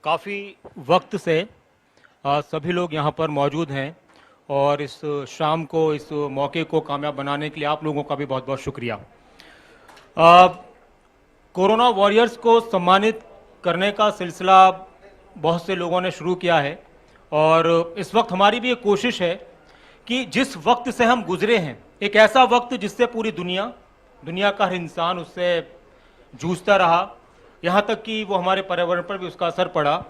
काफ़ी वक्त से सभी लोग यहाँ पर मौजूद हैं और इस शाम को इस मौके को कामयाब बनाने के लिए आप लोगों का भी बहुत बहुत शुक्रिया। कोरोना वॉरियर्स को सम्मानित करने का सिलसिला बहुत से लोगों ने शुरू किया है और इस वक्त हमारी भी एक कोशिश है कि जिस वक्त से हम गुजरे हैं, एक ऐसा वक्त जिससे पूरी दुनिया का हर इंसान उससे जूझता रहा, यहाँ तक कि वो हमारे पर्यावरण पर भी उसका असर पड़ा,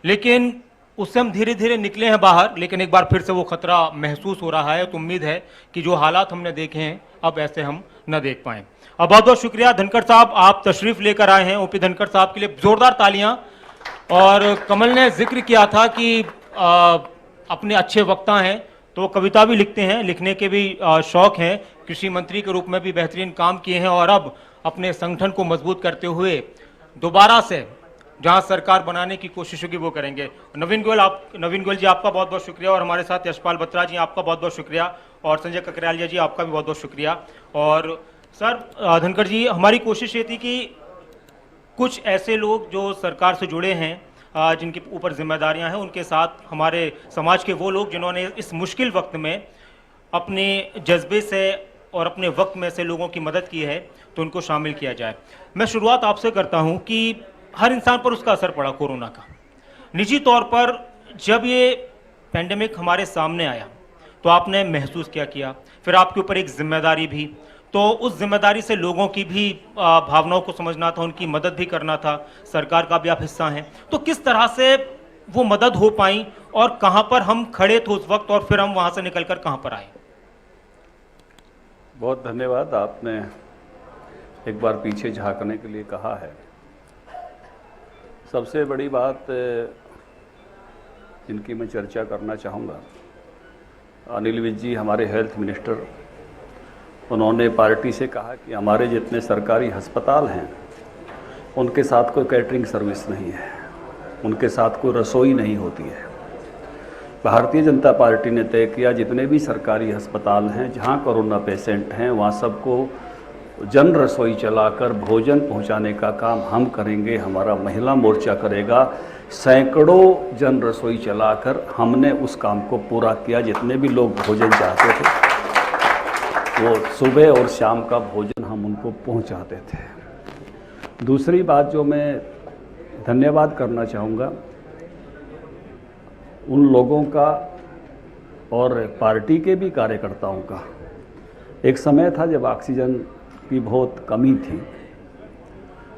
लेकिन उससे हम धीरे धीरे निकले हैं बाहर। लेकिन एक बार फिर से वो खतरा महसूस हो रहा है। तो उम्मीद है कि जो हालात हमने देखे हैं अब ऐसे हम न देख पाएं। अब बहुत बहुत शुक्रिया धनखड़ साहब, आप तशरीफ लेकर आए हैं। ओपी धनखड़ साहब के लिए जोरदार तालियां। और कमल ने जिक्र किया था कि अपने अच्छे वक्ता हैं तो कविता भी लिखते हैं, लिखने के भी शौक हैं, कृषि मंत्री के रूप में भी बेहतरीन काम किए हैं और अब अपने संगठन को मजबूत करते हुए दोबारा से जहां सरकार बनाने की कोशिश होगी वो करेंगे। नवीन गोयल जी आपका बहुत बहुत शुक्रिया और हमारे साथ यशपाल बत्रा जी आपका बहुत बहुत शुक्रिया और संजय ककरालिया जी आपका भी बहुत बहुत शुक्रिया। और सर धनखड़ जी, हमारी कोशिश ये थी कि कुछ ऐसे लोग जो सरकार से जुड़े हैं, जिनके ऊपर जिम्मेदारियां हैं, उनके साथ हमारे समाज के वो लोग जिन्होंने इस मुश्किल वक्त में अपने जज्बे से और अपने वक्त में से लोगों की मदद की है, तो उनको शामिल किया जाए। मैं शुरुआत आपसे करता हूं कि हर इंसान पर उसका असर पड़ा कोरोना का। निजी तौर पर जब ये पेंडेमिक हमारे सामने आया तो आपने महसूस क्या किया? फिर आपके ऊपर एक जिम्मेदारी भी, तो उस जिम्मेदारी से लोगों की भी भावनाओं को समझना था, उनकी मदद भी करना था, सरकार का भी आप हिस्सा हैं, तो किस तरह से वो मदद हो पाई और कहां पर हम खड़े थे उस वक्त और फिर हम वहां से निकलकर कहां पर आए? बहुत धन्यवाद। आपने एक बार पीछे झांकने के लिए कहा है। सबसे बड़ी बात जिनकी मैं चर्चा करना चाहूँगा, अनिल विज जी हमारे हेल्थ मिनिस्टर, उन्होंने पार्टी से कहा कि हमारे जितने सरकारी अस्पताल हैं उनके साथ कोई कैटरिंग सर्विस नहीं है, उनके साथ कोई रसोई नहीं होती है। भारतीय जनता पार्टी ने तय किया जितने भी सरकारी अस्पताल हैं जहां कोरोना पेशेंट हैं वहां सबको जन रसोई चलाकर भोजन पहुंचाने का काम हम करेंगे, हमारा महिला मोर्चा करेगा। सैकड़ों जन रसोई चलाकर हमने उस काम को पूरा किया। जितने भी लोग भोजन चाहते थे वो सुबह और शाम का भोजन हम उनको पहुंचाते थे। दूसरी बात जो मैं धन्यवाद करना चाहूँगा उन लोगों का और पार्टी के भी कार्यकर्ताओं का। एक समय था जब ऑक्सीजन की बहुत कमी थी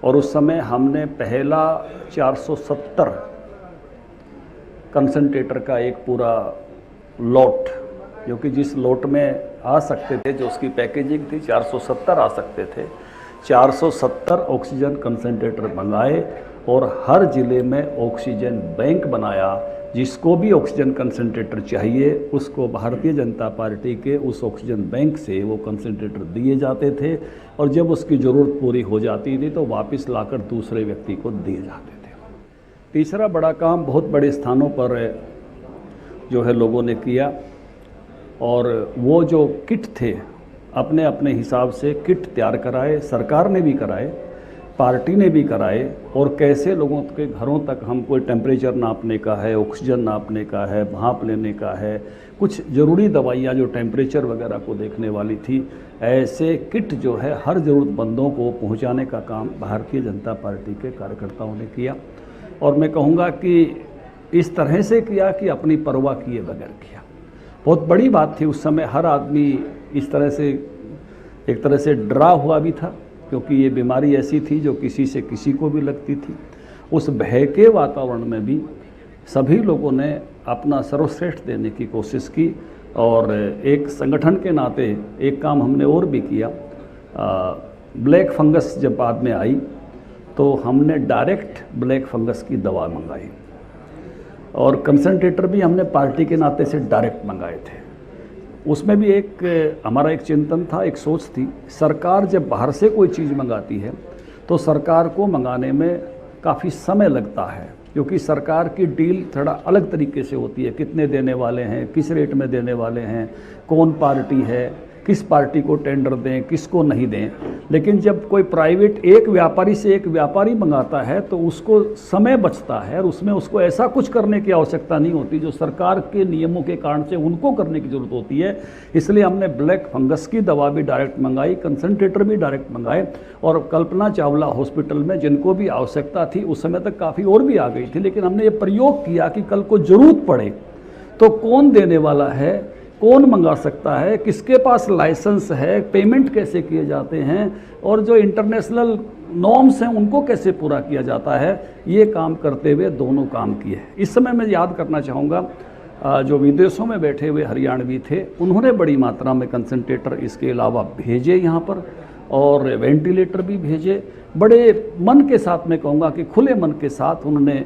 और उस समय हमने पहला 470 कंसंट्रेटर का एक पूरा लॉट, जो कि जिस लॉट में आ सकते थे, जो उसकी पैकेजिंग थी 470 आ सकते थे, 470 ऑक्सीजन कंसंट्रेटर मंगाए और हर ज़िले में ऑक्सीजन बैंक बनाया। जिसको भी ऑक्सीजन कंसंट्रेटर चाहिए उसको भारतीय जनता पार्टी के उस ऑक्सीजन बैंक से वो कंसंट्रेटर दिए जाते थे और जब उसकी ज़रूरत पूरी हो जाती थी तो वापस लाकर दूसरे व्यक्ति को दिए जाते थे। तीसरा बड़ा काम बहुत बड़े स्थानों पर जो है लोगों ने किया और वो जो किट थे अपने अपने हिसाब से किट तैयार कराए, सरकार ने भी कराए, पार्टी ने भी कराए। और कैसे लोगों के घरों तक हम कोई टेम्परेचर नापने का है, ऑक्सीजन नापने का है, भाप लेने का है, कुछ ज़रूरी दवाइयाँ जो टेम्परेचर वगैरह को देखने वाली थी, ऐसे किट जो है हर ज़रूरतमंदों को पहुंचाने का काम भारतीय जनता पार्टी के कार्यकर्ताओं ने किया। और मैं कहूँगा कि इस तरह से किया कि अपनी परवाह किए बगैर किया। बहुत बड़ी बात थी उस समय। हर आदमी इस तरह से एक तरह से डरा हुआ भी था क्योंकि ये बीमारी ऐसी थी जो किसी से किसी को भी लगती थी। उस भय के वातावरण में भी सभी लोगों ने अपना सर्वश्रेष्ठ देने की कोशिश की और एक संगठन के नाते एक काम हमने और भी किया। ब्लैक फंगस जब बाद में आई तो हमने डायरेक्ट ब्लैक फंगस की दवा मंगाई और कंसंट्रेटर भी हमने पार्टी के नाते से डायरेक्ट मंगाए थे। उसमें भी एक हमारा एक चिंतन था, एक सोच थी, सरकार जब बाहर से कोई चीज़ मंगाती है तो सरकार को मंगाने में काफ़ी समय लगता है क्योंकि सरकार की डील थोड़ा अलग तरीके से होती है। कितने देने वाले हैं, किस रेट में देने वाले हैं, कौन पार्टी है, किस पार्टी को टेंडर दें, किसको नहीं दें। लेकिन जब कोई प्राइवेट एक व्यापारी से एक व्यापारी मंगाता है तो उसको समय बचता है और उसमें उसको ऐसा कुछ करने की आवश्यकता नहीं होती जो सरकार के नियमों के कारण से उनको करने की ज़रूरत होती है। इसलिए हमने ब्लैक फंगस की दवा भी डायरेक्ट मंगाई, कंसनट्रेटर भी डायरेक्ट मंगाए, और कल्पना चावला हॉस्पिटल में जिनको भी आवश्यकता थी उस समय तक काफ़ी और भी आ गई थी, लेकिन हमने ये प्रयोग किया कि कल को ज़रूरत पड़े तो कौन देने वाला है, कौन मंगा सकता है, किसके पास लाइसेंस है, पेमेंट कैसे किए जाते हैं, और जो इंटरनेशनल नॉर्म्स हैं उनको कैसे पूरा किया जाता है, ये काम करते हुए दोनों काम किए। इस समय मैं याद करना चाहूँगा जो विदेशों में बैठे हुए हरियाणवी थे उन्होंने बड़ी मात्रा में कंसंट्रेटर इसके अलावा भेजे यहाँ पर, और वेंटिलेटर भी भेजे। बड़े मन के साथ मैं कहूँगा कि खुले मन के साथ उन्होंने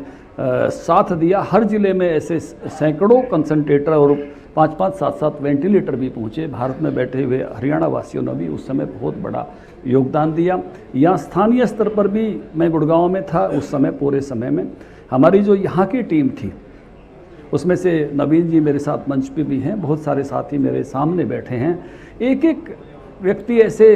साथ दिया। हर ज़िले में ऐसे सैकड़ों कंसंट्रेटर और 5-5, 7-7 वेंटिलेटर भी पहुँचे। भारत में बैठे हुए हरियाणा वासियों ने भी उस समय बहुत बड़ा योगदान दिया। यहाँ स्थानीय स्तर पर भी मैं गुड़गांव में था उस समय, पूरे समय में हमारी जो यहाँ की टीम थी उसमें से नवीन जी मेरे साथ मंच पे भी हैं, बहुत सारे साथी मेरे सामने बैठे हैं। एक एक व्यक्ति ऐसे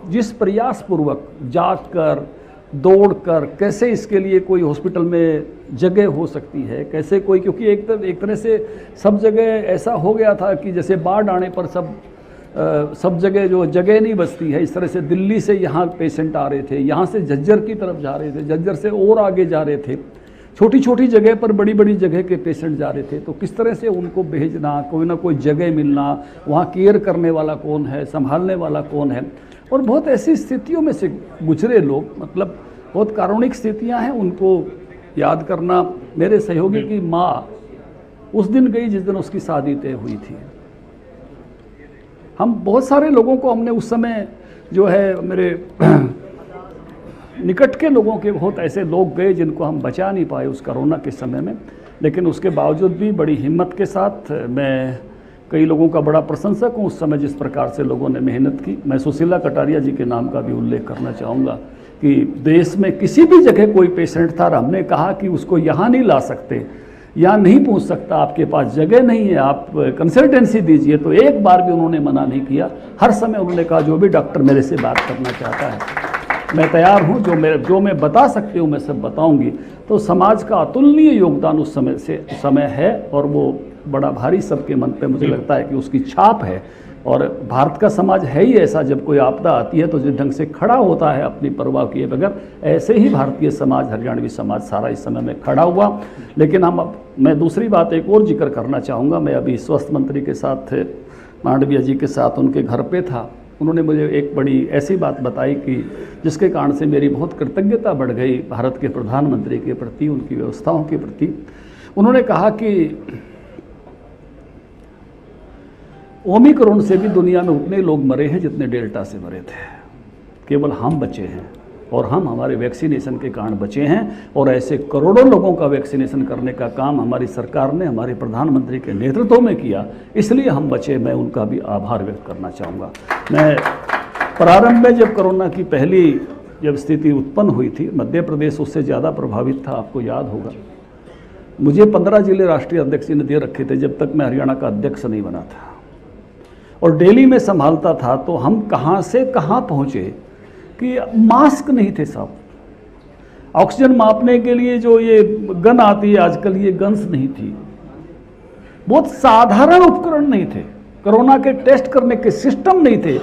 जिस प्रयासपूर्वक जांच कर दौड़ कर कैसे इसके लिए कोई हॉस्पिटल में जगह हो सकती है, कैसे कोई, क्योंकि एक तरह से सब जगह ऐसा हो गया था कि जैसे बाढ़ आने पर सब जगह जो जगह नहीं बचती है, इस तरह से दिल्ली से यहाँ पेशेंट आ रहे थे, यहाँ से झज्जर की तरफ जा रहे थे, झज्जर से और आगे जा रहे थे, छोटी छोटी जगह पर बड़ी बड़ी जगह के पेशेंट जा रहे थे। तो किस तरह से उनको भेजना, कोई ना कोई जगह मिलना, वहाँ केयर करने वाला कौन है, संभालने वाला कौन है, और बहुत ऐसी स्थितियों में से गुजरे लोग, मतलब बहुत कारुणिक स्थितियां हैं, उनको याद करना। मेरे सहयोगी की माँ उस दिन गई जिस दिन उसकी शादी तय हुई थी। हम बहुत सारे लोगों को हमने उस समय जो है मेरे निकट के लोगों के बहुत ऐसे लोग गए जिनको हम बचा नहीं पाए उस कोरोना के समय में, लेकिन उसके बावजूद भी बड़ी हिम्मत के साथ मैं कई लोगों का बड़ा प्रशंसक हूँ उस समय जिस प्रकार से लोगों ने मेहनत की। मैं सुशीला कटारिया जी के नाम का भी उल्लेख करना चाहूँगा कि देश में किसी भी जगह कोई पेशेंट था और हमने कहा कि उसको यहाँ नहीं ला सकते, यहाँ नहीं पहुँच सकता, आपके पास जगह नहीं है, आप कंसल्टेंसी दीजिए, तो एक बार भी उन्होंने मना नहीं किया। हर समय उन्होंने कहा जो भी डॉक्टर मेरे से बात करना चाहता है मैं तैयार हूँ, जो मैं बता सकती हूँ मैं सब बताऊँगी। तो समाज का अतुलनीय योगदान उस समय है और वो बड़ा भारी सबके मन पे मुझे लगता है कि उसकी छाप है। और भारत का समाज है ही ऐसा, जब कोई आपदा आती है तो जिस ढंग से खड़ा होता है अपनी परवाह किए बगैर, ऐसे ही भारतीय समाज, हरियाणवी समाज सारा इस समय में खड़ा हुआ। लेकिन मैं दूसरी बात एक और जिक्र करना चाहूँगा। मैं अभी स्वास्थ्य मंत्री के साथ, मांडविया जी के साथ उनके घर पे था। उन्होंने मुझे एक बड़ी ऐसी बात बताई कि जिसके कारण से मेरी बहुत कृतज्ञता बढ़ गई भारत के प्रधानमंत्री के प्रति, उनकी व्यवस्थाओं के प्रति। उन्होंने कहा कि ओमिक्रॉन से भी दुनिया में उतने लोग मरे हैं जितने डेल्टा से मरे थे, केवल हम बचे हैं और हम हमारे वैक्सीनेशन के कारण बचे हैं। और ऐसे करोड़ों लोगों का वैक्सीनेशन करने का काम हमारी सरकार ने हमारे प्रधानमंत्री के नेतृत्व में किया, इसलिए हम बचे। मैं उनका भी आभार व्यक्त करना चाहूँगा। मैं प्रारंभ में जब कोरोना की पहली स्थिति उत्पन्न हुई थी, मध्य प्रदेश उससे ज़्यादा प्रभावित था, आपको याद होगा। मुझे 15 जिले राष्ट्रीय अध्यक्ष जी ने दे रखे थे जब तक मैं हरियाणा का अध्यक्ष नहीं बना था, और दिल्ली में संभालता था। तो हम कहाँ से कहाँ पहुँचे कि मास्क नहीं थे साहब, ऑक्सीजन मापने के लिए जो ये गन आती है आजकल, ये गन्स नहीं थी, बहुत साधारण उपकरण नहीं थे, कोरोना के टेस्ट करने के सिस्टम नहीं थे।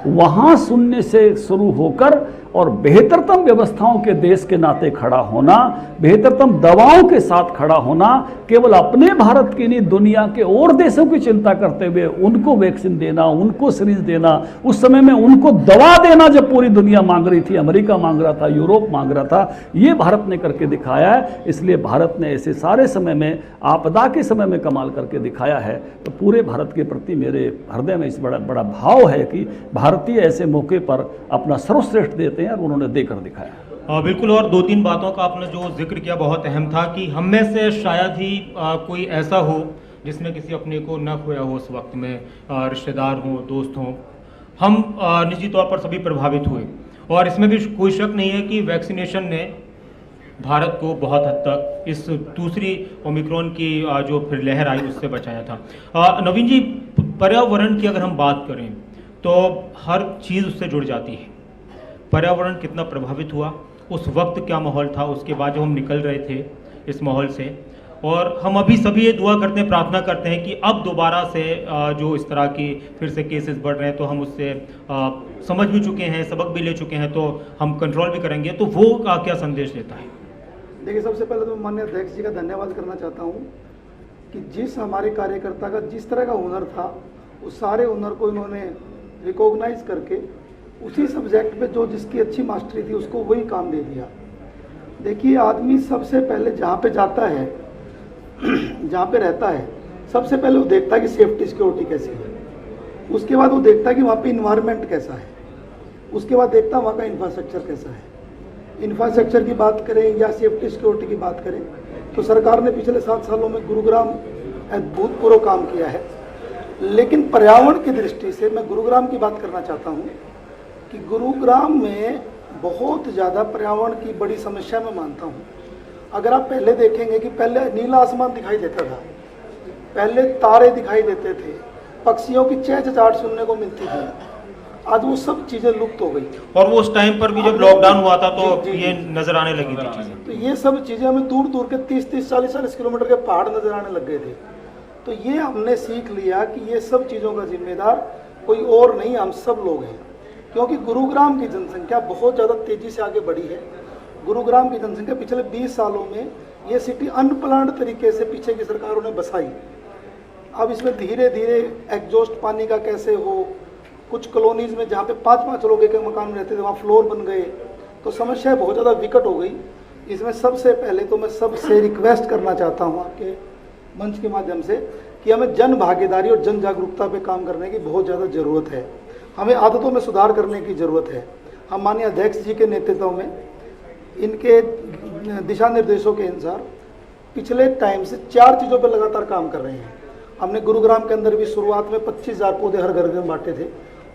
वहाँ शून्य से शुरू होकर और बेहतरतम व्यवस्थाओं के देश के नाते खड़ा होना, बेहतरतम दवाओं के साथ खड़ा होना, केवल अपने भारत की नहीं दुनिया के और देशों की चिंता करते हुए उनको वैक्सीन देना, उनको सीरीज देना, उस समय में उनको दवा देना जब पूरी दुनिया मांग रही थी, अमेरिका मांग रहा था, यूरोप मांग रहा था, ये भारत ने करके दिखाया है। इसलिए भारत ने ऐसे सारे समय में, आपदा के समय में कमाल करके दिखाया है। तो पूरे भारत के प्रति मेरे हृदय में इस बड़ा भाव है कि भारतीय ऐसे मौके पर अपना सर्वश्रेष्ठ देते हैं और उन्होंने देकर दिखाया। बिल्कुल। और 2-3 बातों का आपने जो जिक्र किया बहुत अहम था कि हम में से शायद ही कोई ऐसा हो जिसने किसी अपने को न खोया हो उस वक्त में, रिश्तेदार हों, दोस्त हों। हम निजी तौर पर सभी प्रभावित हुए और इसमें भी कोई शक नहीं है कि वैक्सीनेशन ने भारत को बहुत हद तक इस दूसरी ओमिक्रॉन की जो फिर लहर आई उससे बचाया था। नवीन जी, पर्यावरण की अगर हम बात करें तो हर चीज़ उससे जुड़ जाती है। पर्यावरण कितना प्रभावित हुआ, उस वक्त क्या माहौल था, उसके बाद जब हम निकल रहे थे इस माहौल से, और हम अभी सभी ये दुआ करते हैं, प्रार्थना करते हैं कि अब दोबारा से जो इस तरह की फिर से केसेस बढ़ रहे हैं, तो हम उससे समझ भी चुके हैं, सबक भी ले चुके हैं, तो हम कंट्रोल भी करेंगे। तो वो क्या संदेश देता है? देखिए, सबसे पहले तो माननीय अध्यक्ष जी का धन्यवाद करना चाहता हूँ कि जिस हमारे कार्यकर्ता का जिस तरह का हुनर था, उस सारे हुनर को इन्होंने रिकॉग्नाइज करके उसी सब्जेक्ट पे जो जिसकी अच्छी मास्टरी थी उसको वही काम दे दिया। देखिए, आदमी सबसे पहले जहाँ पे जाता है, जहाँ पे रहता है, सबसे पहले वो देखता है कि सेफ्टी सिक्योरिटी कैसी है, उसके बाद वो देखता है कि वहाँ पे इन्वायरमेंट कैसा है, उसके बाद देखता है वहाँ का इंफ्रास्ट्रक्चर कैसा है। इंफ्रास्ट्रक्चर की बात करें या सेफ्टी सिक्योरिटी की बात करें तो सरकार ने पिछले 7 सालों में गुरुग्राम अभूतपूर्व काम किया है। लेकिन पर्यावरण की दृष्टि से मैं गुरुग्राम की बात करना चाहता हूँ कि गुरुग्राम में बहुत ज़्यादा पर्यावरण की बड़ी समस्या मैं मानता हूँ। अगर आप पहले देखेंगे कि पहले नीला आसमान दिखाई देता था, पहले तारे दिखाई देते थे, पक्षियों की चहचहाट सुनने को मिलती थी, आज वो सब चीज़ें लुप्त हो गई। और वो उस टाइम पर भी जब लॉकडाउन हुआ था तो जी, ये नजर आने लगी थी चीज़ें। तो ये सब चीज़ें हमें दूर दूर के 30-30, 40-40 किलोमीटर के पहाड़ नजर आने लग गए थे। तो ये हमने सीख लिया कि ये सब चीज़ों का जिम्मेदार कोई और नहीं, हम सब लोग हैं। क्योंकि गुरुग्राम की जनसंख्या बहुत ज़्यादा तेज़ी से आगे बढ़ी है। गुरुग्राम की जनसंख्या पिछले 20 सालों में ये सिटी अनप्लान्ड तरीके से पीछे की सरकारों ने बसाई। अब इसमें धीरे धीरे एग्जॉस्ट पानी का कैसे हो, कुछ कॉलोनीज में जहाँ पे 5-5 लोग एक मकान में रहते थे वहाँ फ्लोर बन गए, तो समस्या बहुत ज़्यादा विकट हो गई। इसमें सबसे पहले तो मैं सबसे रिक्वेस्ट करना चाहता हूँ आपके मंच के माध्यम से कि हमें जन भागीदारी और जन जागरूकता पे काम करने की बहुत ज़्यादा ज़रूरत है। हमें आदतों में सुधार करने की ज़रूरत है। हम माननीय अध्यक्ष जी के नेतृत्व में, इनके दिशा निर्देशों के अनुसार पिछले टाइम से 4 चीज़ों पर लगातार काम कर रहे हैं। हमने गुरुग्राम के अंदर भी शुरुआत में 25,000 पौधे हर घर में बांटे थे,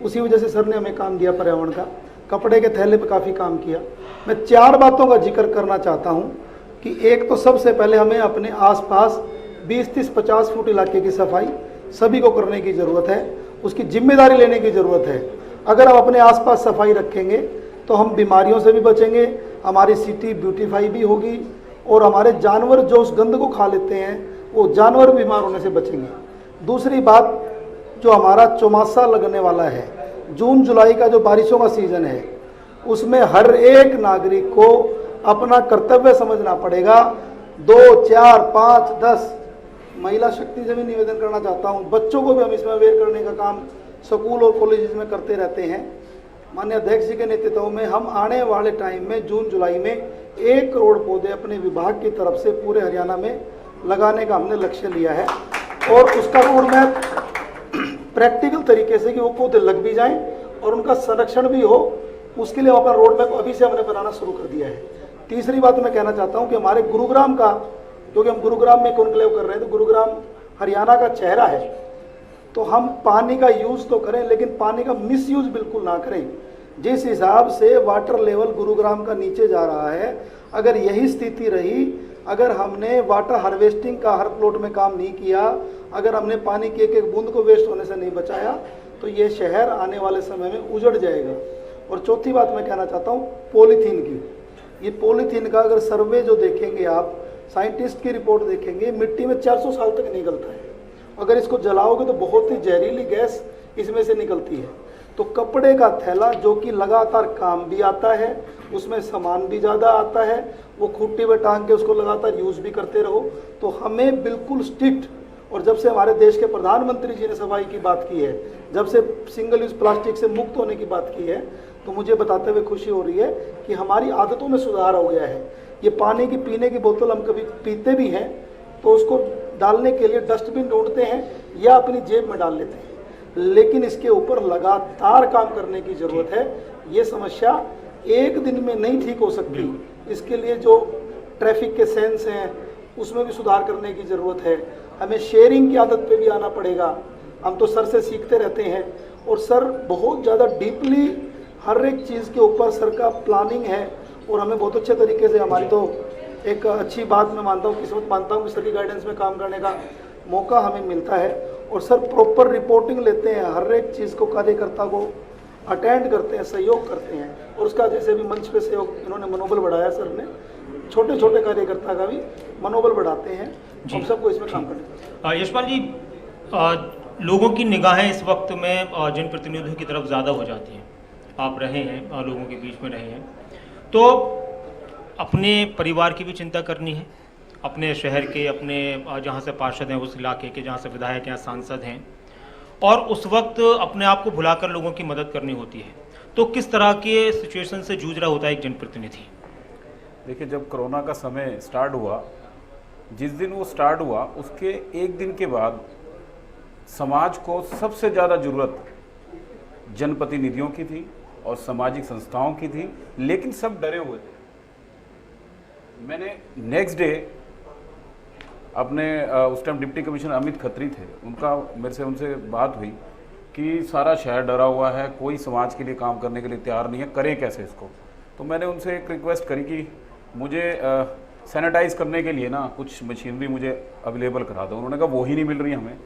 उसी वजह से सर ने हमें काम दिया पर्यावरण का। कपड़े के थैले पे काफ़ी काम किया। मैं 4 बातों का जिक्र करना चाहता हूँ कि एक तो सबसे पहले हमें अपने आसपास 20-30-50 फुट इलाके की सफाई सभी को करने की ज़रूरत है, उसकी जिम्मेदारी लेने की ज़रूरत है। अगर हम अपने आसपास सफाई रखेंगे तो हम बीमारियों से भी बचेंगे, हमारी सिटी ब्यूटीफाई भी होगी और हमारे जानवर जो उस गंद को खा लेते हैं वो जानवर बीमार होने से बचेंगे। दूसरी बात, जो हमारा चौमासा लगने वाला है, जून जुलाई का जो बारिशों का सीज़न है, उसमें हर एक नागरिक को अपना कर्तव्य समझना पड़ेगा। 2, 4, 5, 10 महिला शक्ति से भी निवेदन करना चाहता हूँ, बच्चों को भी हम इसमें अवेयर करने का काम स्कूल और कॉलेज में करते रहते हैं। माननीय अध्यक्ष जी के नेतृत्व में हम आने वाले टाइम में जून जुलाई में 1 करोड़ पौधे अपने विभाग की तरफ से पूरे हरियाणा में लगाने का हमने लक्ष्य लिया है और उसका रोड मैप प्रैक्टिकल तरीके से कि वो पौधे लग भी जाएं और उनका संरक्षण भी हो, उसके लिए अपना रोड मैप अभी से हमने बनाना शुरू कर दिया है। तीसरी बात मैं कहना चाहता हूं कि हमारे गुरुग्राम का, क्योंकि हम गुरुग्राम में कॉन्क्लेव कर रहे हैं, तो गुरुग्राम हरियाणा का चेहरा है, तो हम पानी का यूज़ तो करें लेकिन पानी का मिसयूज बिल्कुल ना करें। जिस हिसाब से वाटर लेवल गुरुग्राम का नीचे जा रहा है, अगर यही स्थिति रही, अगर हमने वाटर हार्वेस्टिंग का हर प्लॉट में काम नहीं किया, अगर हमने पानी की एक एक बूंद को वेस्ट होने से नहीं बचाया, तो ये शहर आने वाले समय में उजड़ जाएगा। और चौथी बात मैं कहना चाहता हूँ पॉलीथीन की। ये पॉलीथीन का अगर सर्वे जो देखेंगे आप, साइंटिस्ट की रिपोर्ट देखेंगे, मिट्टी में 400 साल तक निकलता है। अगर इसको जलाओगे तो बहुत ही जहरीली गैस इसमें से निकलती है। तो कपड़े का थैला जो कि लगातार काम भी आता है, उसमें सामान भी ज़्यादा आता है, वो खूंटी में टांग के उसको लगातार यूज़ भी करते रहो। तो हमें बिल्कुल स्ट्रिक्ट, और जब से हमारे देश के प्रधानमंत्री जी ने सफाई की बात की है, जब से सिंगल यूज़ प्लास्टिक से मुक्त होने की बात की है, तो मुझे बताते हुए खुशी हो रही है कि हमारी आदतों में सुधार हो गया है। ये पानी की पीने की बोतल हम कभी पीते भी हैं तो उसको डालने के लिए डस्टबिन ढूंढते हैं या अपनी जेब में डाल लेते हैं, लेकिन इसके ऊपर लगातार काम करने की ज़रूरत है। ये समस्या एक दिन में नहीं ठीक हो सकती। इसके लिए जो ट्रैफिक के सेंस हैं उसमें भी सुधार करने की ज़रूरत है। हमें शेयरिंग की आदत पे भी आना पड़ेगा। हम तो सर से सीखते रहते हैं और सर बहुत ज़्यादा डीपली हर एक चीज़ के ऊपर सर का प्लानिंग है और हमें बहुत अच्छे तरीके से, हमारी तो एक अच्छी बात मैं मानता हूँ, किस्मत मानता हूँ कि सर की गाइडेंस में काम करने का मौका हमें मिलता है और सर प्रॉपर रिपोर्टिंग लेते हैं, हर एक चीज़ को कार्यकर्ता को अटेंड करते हैं, सहयोग करते हैं और उसका जैसे भी मंच पे सहयोग इन्होंने मनोबल बढ़ाया सर ने, छोटे छोटे कार्यकर्ता का भी मनोबल बढ़ाते हैं। हम सबको इसमें काम करना है। यशपाल जी, लोगों की निगाहें इस वक्त में जनप्रतिनिधियों की तरफ ज़्यादा हो जाती हैं। आप रहे हैं, लोगों के बीच में रहे हैं, तो अपने परिवार की भी चिंता करनी है, अपने शहर के, अपने जहाँ से पार्षद हैं उस इलाके के, जहाँ से विधायक हैं, सांसद हैं, और उस वक्त अपने आप को भुलाकर लोगों की मदद करनी होती है। तो किस तरह के सिचुएशन से जूझ रहा होता है एक जनप्रतिनिधि? देखिए, जब कोरोना का समय स्टार्ट हुआ, जिस दिन वो स्टार्ट हुआ उसके एक दिन के बाद समाज को सबसे ज़्यादा ज़रूरत जनप्रतिनिधियों की थी और सामाजिक संस्थाओं की थी, लेकिन सब डरे हुए थे। मैंने नेक्स्ट डे अपने उस time deputy commissioner Amit Khatri थे, उनसे बात हुई कि सारा शहर डरा हुआ है, कोई समाज के लिए काम करने के लिए तैयार नहीं है, करें कैसे इसको। तो मैंने उनसे एक रिक्वेस्ट करी कि मुझे सैनिटाइज करने के लिए ना कुछ मशीनरी मुझे अवेलेबल करा दो। उन्होंने कहा वो ही नहीं मिल रही हमें।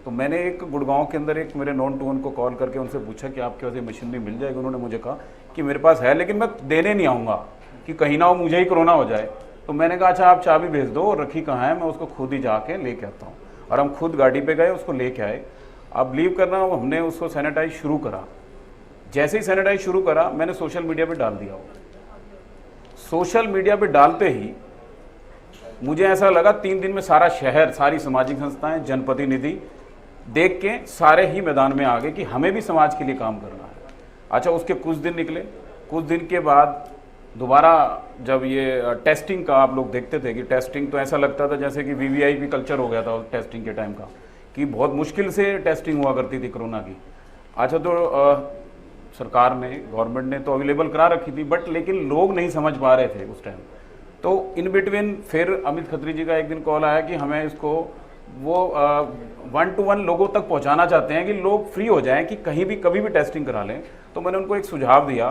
तो मैंने एक गुड़गांव के अंदर एक मेरे नॉन टू वन को कॉल करके उनसे पूछा कि आपके पास ये मशीनरी मिल जाएगी। उन्होंने मुझे कहा कि मेरे पास है, लेकिन मैं देने नहीं आऊँगा कि कहीं ना हो मुझे ही कोरोना हो जाए। तो मैंने कहा अच्छा आप चाबी भेज दो, और रखी कहाँ है, मैं उसको खुद ही जाके लेके आता हूँ। और हम खुद गाड़ी पे गए, उसको लेके आए। आप बिलीव करना, हमने उसको सैनिटाइज शुरू करा। जैसे ही सैनिटाइज शुरू करा, मैंने सोशल मीडिया पे डाल दिया। सोशल मीडिया पे डालते ही मुझे ऐसा लगा 3 दिन में सारा शहर, सारी सामाजिक संस्थाएं, जनप्रतिनिधि देख के सारे ही मैदान में आ गए कि हमें भी समाज के लिए काम करना है। अच्छा, उसके कुछ दिन निकले, कुछ दिन के बाद दोबारा जब ये टेस्टिंग का आप लोग देखते थे कि टेस्टिंग तो ऐसा लगता था जैसे कि वीवीआईपी कल्चर हो गया था टेस्टिंग के टाइम का, कि बहुत मुश्किल से टेस्टिंग हुआ करती थी कोरोना की। अच्छा, तो सरकार ने, गवर्नमेंट ने तो अवेलेबल करा रखी थी, बट लेकिन लोग नहीं समझ पा रहे थे उस टाइम। तो इन बिटवीन फिर अमित खत्री जी का एक दिन कॉल आया कि हमें इसको वो 1-to-1 लोगों तक पहुंचाना चाहते हैं कि लोग फ्री हो जाएं कि कहीं भी कभी भी टेस्टिंग करा लें। तो मैंने उनको एक सुझाव दिया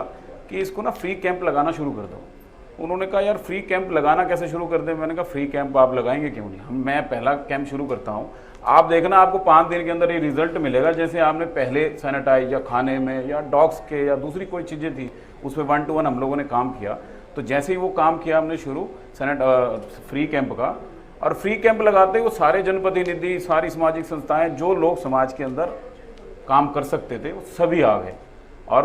कि इसको ना फ्री कैंप लगाना शुरू कर दो। उन्होंने कहा यार फ्री कैंप लगाना कैसे शुरू कर दें। मैंने कहा फ्री कैंप आप लगाएंगे क्यों नहीं, मैं पहला कैंप शुरू करता हूँ, आप देखना आपको 5 दिन के अंदर ये रिजल्ट मिलेगा। जैसे आपने पहले सैनिटाइज या खाने में या डॉग्स के या दूसरी कोई चीज़ें थी उसमें 1-to-1 हम लोगों ने काम किया। तो जैसे ही वो काम किया हमने शुरू फ्री कैंप का, और फ्री कैंप लगाते ही वो सारे जनप्रतिनिधि, सारी सामाजिक संस्थाएं, जो लोग समाज के अंदर काम कर सकते थे वो सभी आ गए। और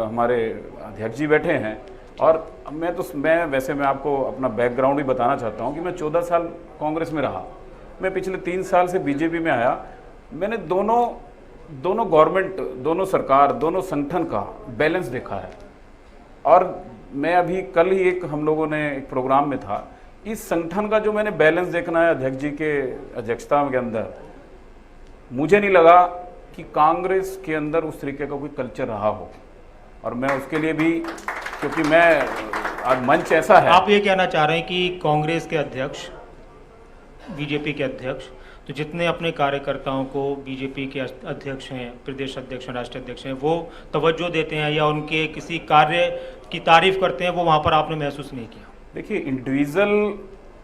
हमारे अध्यक्ष जी बैठे हैं, और मैं वैसे मैं आपको अपना बैकग्राउंड भी बताना चाहता हूँ कि मैं 14 साल कांग्रेस में रहा, मैं पिछले 3 साल से बीजेपी में आया। मैंने दोनों गवर्नमेंट, दोनों सरकार, दोनों संगठन का बैलेंस देखा है। और मैं अभी कल ही हम लोगों ने एक प्रोग्राम में था, इस संगठन का जो मैंने बैलेंस देखना है अध्यक्ष जी के अध्यक्षता के अंदर, मुझे नहीं लगा कि कांग्रेस के अंदर उस तरीके का कोई कल्चर रहा हो। और मैं उसके लिए भी, क्योंकि मैं आज मंच ऐसा है। आप ये कहना चाह रहे हैं कि कांग्रेस के अध्यक्ष, बीजेपी के अध्यक्ष, तो जितने अपने कार्यकर्ताओं को बीजेपी के अध्यक्ष हैं, प्रदेश अध्यक्ष हैं, राष्ट्रीय अध्यक्ष हैं, वो तवज्जो देते हैं या उनके किसी कार्य की तारीफ करते हैं, वो वहाँ पर आपने महसूस नहीं किया? देखिए, इंडिविजुअल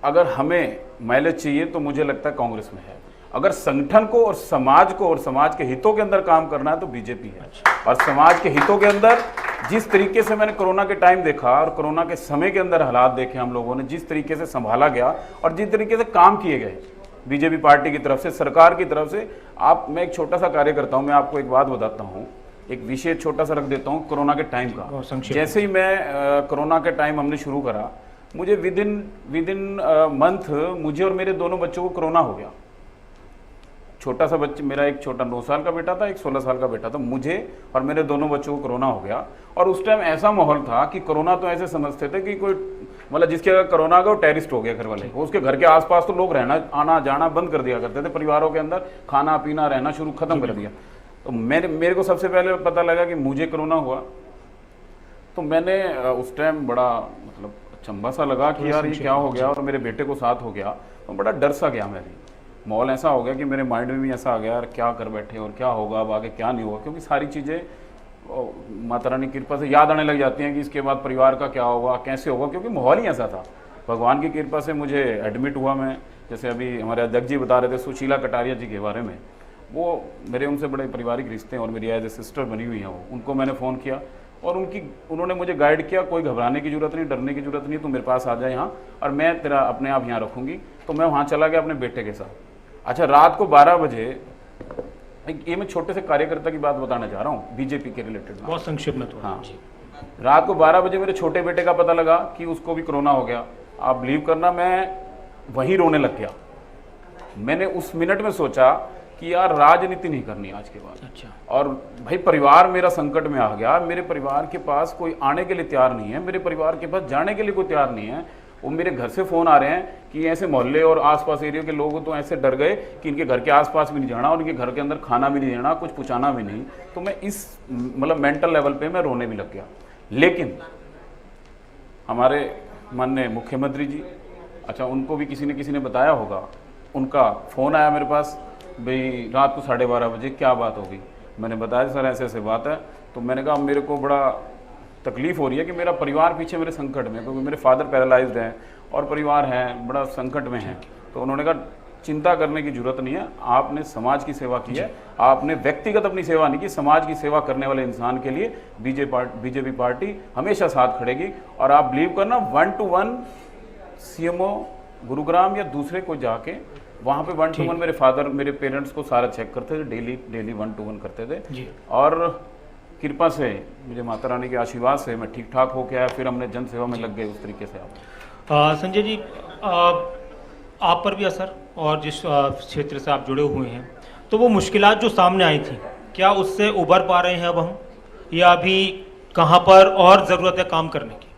अगर हमें माइलेज चाहिए तो मुझे लगता है कांग्रेस में है। अगर संगठन को और समाज को और समाज के हितों के अंदर काम करना है तो बीजेपी है। और समाज के हितों के अंदर जिस तरीके से मैंने कोरोना के टाइम देखा और कोरोना के समय के अंदर हालात देखे हम लोगों ने, जिस तरीके से संभाला गया और जिस तरीके से काम किए गए बीजेपी पार्टी की तरफ से, सरकार की तरफ से। मैं एक छोटा सा कार्य करता हूँ, मैं आपको एक बात बताता हूँ, एक विषय छोटा सा रख देता हूँ कोरोना के टाइम का। जैसे ही मैं कोरोना के टाइम हमने शुरू करा, मुझे विद इन मंथ मुझे और मेरे दोनों बच्चों को कोरोना हो गया। छोटा सा बच्चा, मेरा एक छोटा 9 साल का बेटा था, एक 16 साल का बेटा था, मुझे और मेरे दोनों बच्चों को कोरोना हो गया। और उस टाइम ऐसा माहौल था कि कोरोना तो ऐसे समझते थे कि कोई, मतलब जिसके अगर कोरोना आ गया वो टेररिस्ट हो गया घर वाले। उसके घर के आसपास तो लोग रहना, आना जाना बंद कर दिया करते थे, परिवारों के अंदर खाना पीना रहना शुरू खत्म कर दिया। तो मेरे को सबसे पहले पता लगा कि मुझे कोरोना हुआ, तो मैंने उस टाइम बड़ा मतलब अचंभा सा लगा कि यार ये क्या हो गया, और मेरे बेटे को साथ हो गया, तो बड़ा डर सा गया। माहौल ऐसा हो गया कि मेरे माइंड में भी ऐसा आ गया यार क्या कर बैठे और क्या होगा अब आगे, क्या नहीं होगा, क्योंकि सारी चीज़ें माता रानी की कृपा से याद आने लग जाती हैं कि इसके बाद परिवार का क्या होगा, कैसे होगा, क्योंकि माहौल ही ऐसा था। भगवान की कृपा से मुझे एडमिट हुआ, मैं जैसे अभी हमारे अध्यक्ष जी बता रहे थे सुशीला कटारिया जी के बारे में, वो मेरे उनसे बड़े पारिवारिक रिश्ते हैं और मेरी एज ए सिस्टर बनी हुई हैं वो। उनको मैंने फ़ोन किया और उन्होंने मुझे गाइड किया, कोई घबराने की ज़रूरत नहीं, डरने की ज़रूरत नहीं, तू मेरे पास आ जाए यहाँ और मैं तेरा अपने आप यहाँ रखूँगी। तो मैं वहाँ चला गया अपने बेटे के साथ। अच्छा, रात को 12 बजे, ये मैं छोटे से कार्यकर्ता की बात बताना चाह रहा हूँ बीजेपी के रिलेटेड, बहुत संक्षिप्त में तो। हाँ, रात को 12 बजे मेरे छोटे बेटे का पता लगा कि उसको भी कोरोना हो गया। आप बिलीव करना, मैं वहीं रोने लग गया। मैंने उस मिनट में सोचा कि यार राजनीति नहीं करनी आज के बाद। अच्छा। और भाई परिवार मेरा संकट में आ गया, मेरे परिवार के पास कोई आने के लिए तैयार नहीं है, मेरे परिवार के पास जाने के लिए कोई तैयार नहीं है। वो मेरे घर से फ़ोन आ रहे हैं कि ऐसे मोहल्ले और आसपास एरिया के लोग तो ऐसे डर गए कि इनके घर के आसपास भी नहीं जाना और इनके घर के अंदर खाना भी नहीं देना, कुछ पहुँचाना भी नहीं। तो मैं इस मतलब मेंटल लेवल पे मैं रोने भी लग गया। लेकिन हमारे माननीय मुख्यमंत्री जी, अच्छा उनको भी किसी ने बताया होगा, उनका फ़ोन आया मेरे पास, भाई रात को 12:30 बजे क्या बात होगी। मैंने बताया सर ऐसे ऐसे बात है। तो मैंने कहा मेरे को बड़ा तकलीफ़ हो रही है कि मेरा परिवार पीछे मेरे संकट में, क्योंकि मेरे फादर पैरालाइज्ड हैं और परिवार है बड़ा संकट में है। तो उन्होंने कहा चिंता करने की जरूरत नहीं है, आपने समाज की सेवा की है, आपने व्यक्तिगत अपनी सेवा नहीं की, समाज की सेवा करने वाले इंसान के लिए बीजेपी पार्टी हमेशा साथ खड़ेगी। और आप बिलीव करना 1-to-1 सीएमओ गुरुग्राम या दूसरे को जाके वहाँ पे 1-to-1 मेरे फादर मेरे पेरेंट्स को सारा चेक करते थे, डेली 1-to-1 करते थे जी। और कृपा से मुझे माता रानी के आशीर्वाद से मैं ठीक ठाक होके आया, फिर हमने जन सेवा में लग गए उस तरीके से। आप संजय जी, आप पर भी असर और जिस क्षेत्र से आप जुड़े हुए हैं, तो वो मुश्किलात जो सामने आई थी, क्या उससे उबर पा रहे हैं अब हम, या अभी कहाँ पर और ज़रूरत है काम करने की?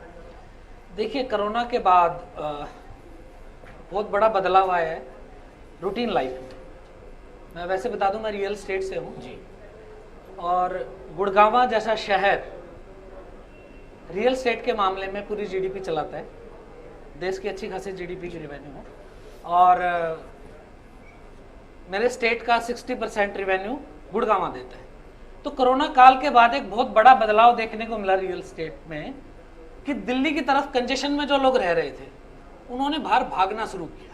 देखिए, कोरोना के बाद बहुत बड़ा बदलाव आया है रूटीन लाइफ में। मैं वैसे बता दूं, मैं रियल एस्टेट से हूँ जी। और गुड़गांव जैसा शहर रियल एस्टेट के मामले में पूरी जीडीपी चलाता है, देश की अच्छी खासी जीडीपी की रेवेन्यू है। और मेरे स्टेट का 60% रेवेन्यू गुड़गांव देता है। तो कोरोना काल के बाद एक बहुत बड़ा बदलाव देखने को मिला रियल एस्टेट में कि दिल्ली की तरफ कंजेशन में जो लोग रह रहे थे उन्होंने बाहर भागना शुरू किया।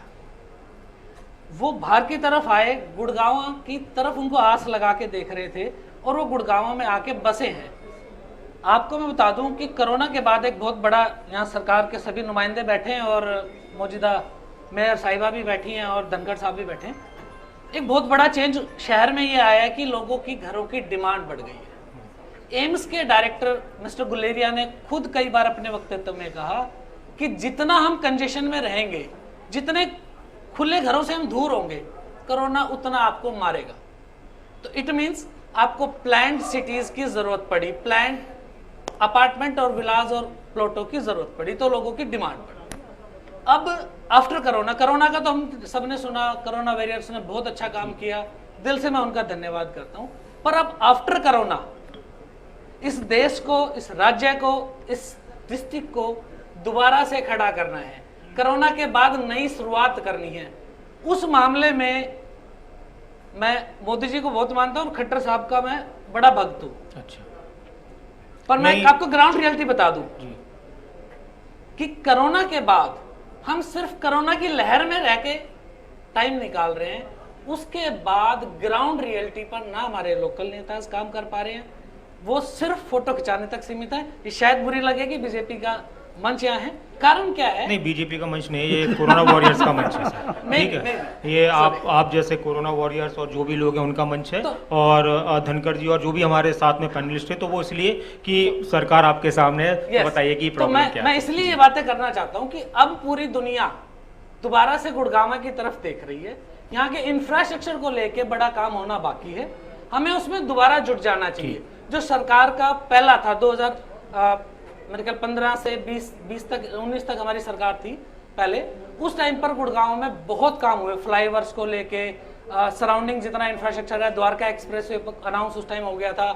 वो बाहर की तरफ आए, गुड़गांव की तरफ उनको आस लगा के देख रहे थे और वो गुड़गांव में आके बसे हैं। आपको मैं बता दूं कि कोरोना के बाद एक बहुत बड़ा, यहाँ सरकार के सभी नुमाइंदे बैठे हैं और मौजूदा मेयर साहिबा भी बैठी हैं और धनखड़ साहब भी बैठे हैं। एक बहुत बड़ा चेंज शहर में ये आया है कि लोगों की घरों की डिमांड बढ़ गई है। एम्स के डायरेक्टर मिस्टर गुलेरिया ने खुद कई बार अपने वक्तव्य में कहा कि जितना हम कंजेशन में रहेंगे, जितने खुले घरों से हम दूर होंगे, कोरोना उतना आपको मारेगा। तो इट मीन्स आपको प्लान्ड सिटीज की जरूरत पड़ी, प्लान्ड अपार्टमेंट और विलास और प्लॉटों की जरूरत पड़ी, तो लोगों की डिमांड बढ़ी। अब आफ्टर कोरोना का तो हम सबने सुना, कोरोना वॉरियर्स ने बहुत अच्छा काम किया, दिल से मैं उनका धन्यवाद करता हूं। पर अब आफ्टर कोरोना इस देश को, इस राज्य को, इस डिस्ट्रिक्ट को दोबारा से खड़ा करना है, कोरोना के बाद नई शुरुआत करनी है। उस मामले में मैं मोदी जी को बहुत मानता हूं और खट्टर साहब का मैं बड़ा भक्त हूं। अच्छा। पर मैं आपको ग्राउंड रियलिटी बता दूं कि कोरोना के बाद हम सिर्फ कोरोना की लहर में रह के टाइम निकाल रहे हैं, उसके बाद ग्राउंड रियलिटी पर ना हमारे लोकल नेता काम कर पा रहे हैं, वो सिर्फ फोटो खिंचाने तक सीमित है। ये शायद बुरी लगेगी, बीजेपी का मंच यहाँ है। कारण क्या है? नहीं, बीजेपी का मंच नहीं, ये कोरोना वॉरियर्स का मंच है सर। ठीक है, ये आप जैसे कोरोना वॉरियर्स और जो भी लोग हैं उनका मंच है। और धनखड़ जी और जो भी हमारे साथ में पैनलिस्ट है, तो वो इसलिए कि सरकार आपके सामने है, तो बताइए कि प्रॉब्लम क्या है। मैं इसलिए ये बातें करना चाहता हूँ कि अब पूरी दुनिया दोबारा से गुड़गांव की तरफ देख रही है। यहाँ के इंफ्रास्ट्रक्चर को लेके बड़ा काम होना बाकी है, हमें उसमें दोबारा जुट जाना चाहिए। जो सरकार का पहला था 2000 मेरे ख्याल 15 से 20 तक 19 तक हमारी सरकार थी पहले, उस टाइम पर गुड़गांव में बहुत काम हुए, फ्लाईओवर्स को लेके, सराउंडिंग जितना इंफ्रास्ट्रक्चर है, द्वारका एक्सप्रेस वे अनाउंस उस टाइम हो गया था,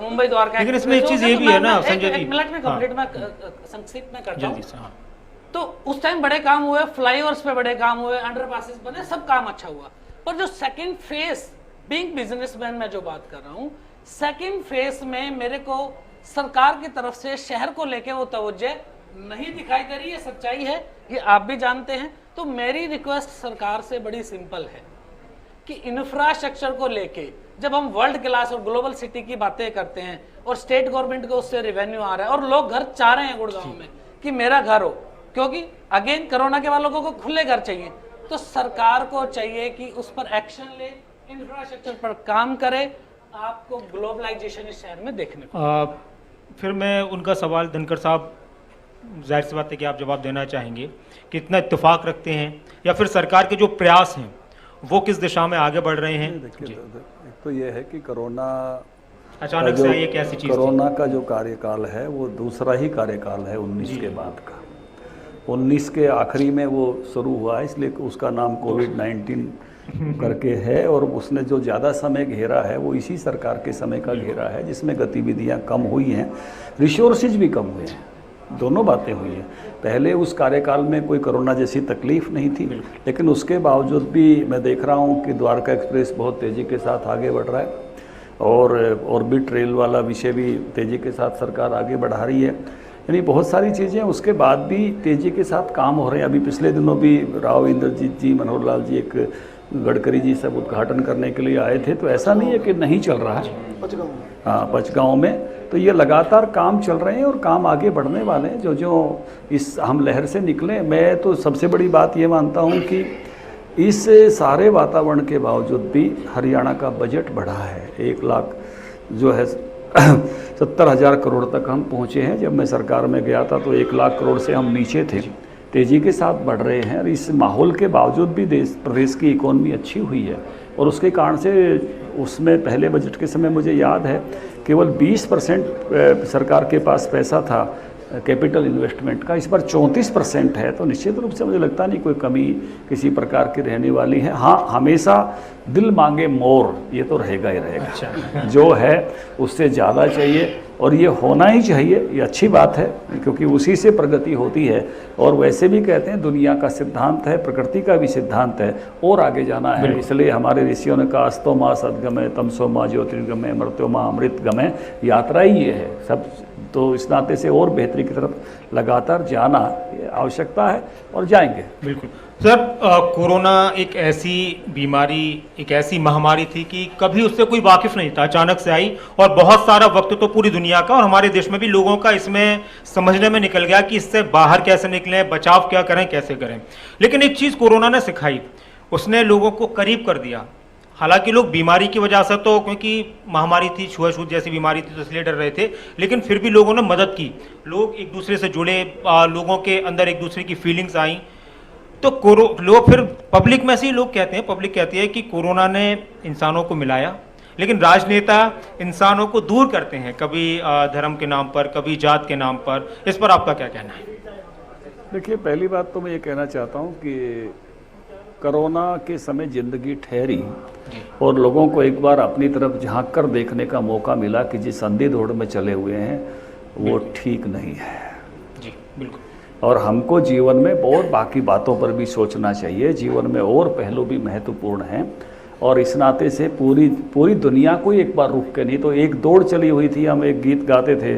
मुंबई द्वारका। लेकिन इसमें एक चीज ये भी है ना संजय जी, एक मिनट में कंप्लीट मैं संक्षिप्त में करता हूं। तो उस टाइम बड़े काम हुए, फ्लाईओवर्स पे बड़े काम हुए, अंडरपासेस बने, सब काम अच्छा हुआ। पर जो सेकंड फेज, बीइंग बिजनेसमैन मैं जो बात कर रहा हूं, सेकंड फेज में मेरे को सरकार की तरफ से शहर को लेके वो तवज्जो नहीं दिखाई दे रही है। सच्चाई है, ये आप भी जानते हैं तो मेरी रिक्वेस्ट सरकार से बड़ी सिंपल है कि इंफ्रास्ट्रक्चर को लेके जब हम वर्ल्ड क्लास और ग्लोबल सिटी की बातें करते हैं और स्टेट गवर्नमेंट को उससे रेवेन्यू आ रहा है और लोग घर चाह रहे हैं गुड़गांव में कि मेरा घर हो, क्योंकि अगेन कोरोना के बाद लोगों को खुले घर चाहिए, तो सरकार को चाहिए कि उस पर एक्शन ले, इंफ्रास्ट्रक्चर पर काम करे। आपको ग्लोबलाइजेशन इस शहर में देखने को फिर मैं उनका सवाल धनखड़ साहब, जाहिर सी बात है कि आप जवाब देना चाहेंगे कि इतना इत्तेफाक रखते हैं या फिर सरकार के जो प्रयास हैं वो किस दिशा में आगे बढ़ रहे हैं? देखिए, एक तो ये है कि कोरोना अचानक से ये कैसी चीज़ थी? कोरोना का जो कार्यकाल है वो दूसरा ही कार्यकाल है 19 के बाद का। 19 के आखिरी में वो शुरू हुआ है, इसलिए उसका नाम कोविड-19 करके है, और उसने जो ज़्यादा समय घेरा है वो इसी सरकार के समय का घेरा है, जिसमें गतिविधियां कम हुई हैं, रिसोर्सेज भी कम हुए हैं, दोनों बातें हुई हैं। पहले उस कार्यकाल में कोई कोरोना जैसी तकलीफ नहीं थी, लेकिन उसके बावजूद भी मैं देख रहा हूं कि द्वारका एक्सप्रेस बहुत तेज़ी के साथ आगे बढ़ रहा है, और ऑर्बिट रेल वाला विषय भी तेज़ी के साथ सरकार आगे बढ़ा रही है। यानी बहुत सारी चीज़ें उसके बाद भी तेज़ी के साथ काम हो रहे हैं। अभी पिछले दिनों भी राव इंद्रजीत जी, मनोहर लाल जी, एक गडकरी जी सब उद्घाटन करने के लिए आए थे, तो ऐसा नहीं है कि नहीं चल रहा है। हाँ, पचगांव में तो ये लगातार काम चल रहे हैं और काम आगे बढ़ने वाले हैं। जो जो इस हम लहर से निकले, मैं तो सबसे बड़ी बात ये मानता हूँ कि इस सारे वातावरण के बावजूद भी हरियाणा का बजट बढ़ा है। 1 लाख जो है 70,000 करोड़ तक हम पहुँचे हैं। जब मैं सरकार में गया था तो 1 लाख करोड़ से हम नीचे थे। तेज़ी के साथ बढ़ रहे हैं, और इस माहौल के बावजूद भी प्रदेश की इकोनॉमी अच्छी हुई है, और उसके कारण से उसमें पहले बजट के समय मुझे याद है केवल 20% सरकार के पास पैसा था कैपिटल इन्वेस्टमेंट का, इस बार 34% है। तो निश्चित रूप से मुझे लगता नहीं कोई कमी किसी प्रकार की रहने वाली है। हाँ, हमेशा दिल मांगे मोर, ये तो रहेगा ही रहेगा। अच्छा। जो है उससे ज़्यादा चाहिए, और ये होना ही चाहिए, ये अच्छी बात है, क्योंकि उसी से प्रगति होती है। और वैसे भी कहते हैं दुनिया का सिद्धांत है, प्रकृति का भी सिद्धांत है, और आगे जाना है। इसलिए हमारे ऋषियों ने कहा अस्तो माँ सद्गमय, तमसो माँ ज्योतिर्गमय, मृत्यो माँ अमृतगमय, यात्रा ही ये है सब। तो इस नाते से और बेहतरी की तरफ लगातार जाना आवश्यकता है, और जाएंगे। बिल्कुल सर, कोरोना एक ऐसी बीमारी, एक ऐसी महामारी थी कि कभी उससे कोई वाकिफ नहीं था, अचानक से आई, और बहुत सारा वक्त तो पूरी दुनिया का और हमारे देश में भी लोगों का इसमें समझने में निकल गया कि इससे बाहर कैसे निकलें, बचाव क्या करें, कैसे करें। लेकिन एक चीज़ कोरोना ने सिखाई, उसने लोगों को करीब कर दिया। हालांकि लोग बीमारी की वजह से, तो क्योंकि महामारी थी, छुआछूत जैसी बीमारी थी, तो इसलिए डर रहे थे, लेकिन फिर भी लोगों ने मदद की, लोग एक दूसरे से जुड़े, लोगों के अंदर एक दूसरे की फीलिंग्स आई। तो लोग फिर पब्लिक में से ही लोग कहते हैं, पब्लिक कहती है कि कोरोना ने इंसानों को मिलाया, लेकिन राजनेता इंसानों को दूर करते हैं, कभी धर्म के नाम पर, कभी जात के नाम पर। इस पर आपका क्या कहना है? देखिए, पहली बात तो मैं ये कहना चाहता हूँ कि कोरोना के समय ज़िंदगी ठहरी और लोगों को एक बार अपनी तरफ झांक कर देखने का मौका मिला कि जिस अंधी दौड़ में चले हुए हैं वो ठीक नहीं है। जी बिल्कुल। और हमको जीवन में बहुत बाकी बातों पर भी सोचना चाहिए, जीवन में और पहलू भी महत्वपूर्ण हैं, और इस नाते से पूरी दुनिया को एक बार रुक के, नहीं तो एक दौड़ चली हुई थी। हम एक गीत गाते थे,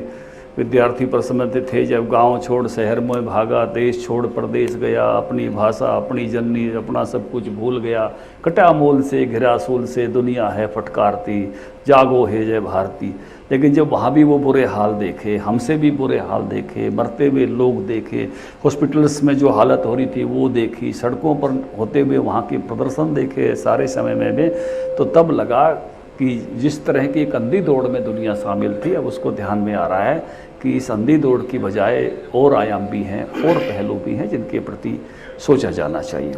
विद्यार्थी प्रसन्न थे जब गांव छोड़ शहर में भागा, देश छोड़ प्रदेश गया, अपनी भाषा अपनी जननी, अपना सब कुछ भूल गया, कटा मूल से घिरा सूल से दुनिया है फटकारती, जागो है जय भारती। लेकिन जब वहाँ भी वो बुरे हाल देखे, हमसे भी बुरे हाल देखे, मरते हुए लोग देखे, हॉस्पिटल्स में जो हालत हो रही थी वो देखी, सड़कों पर होते हुए वहाँ के प्रदर्शन देखे सारे समय में, तो तब लगा कि जिस तरह की एक अंधी दौड़ में दुनिया शामिल थी, अब उसको ध्यान में आ रहा है कि इस अंधी दौड़ की बजाय और आयाम भी हैं, और पहलू भी हैं जिनके प्रति सोचा जाना चाहिए।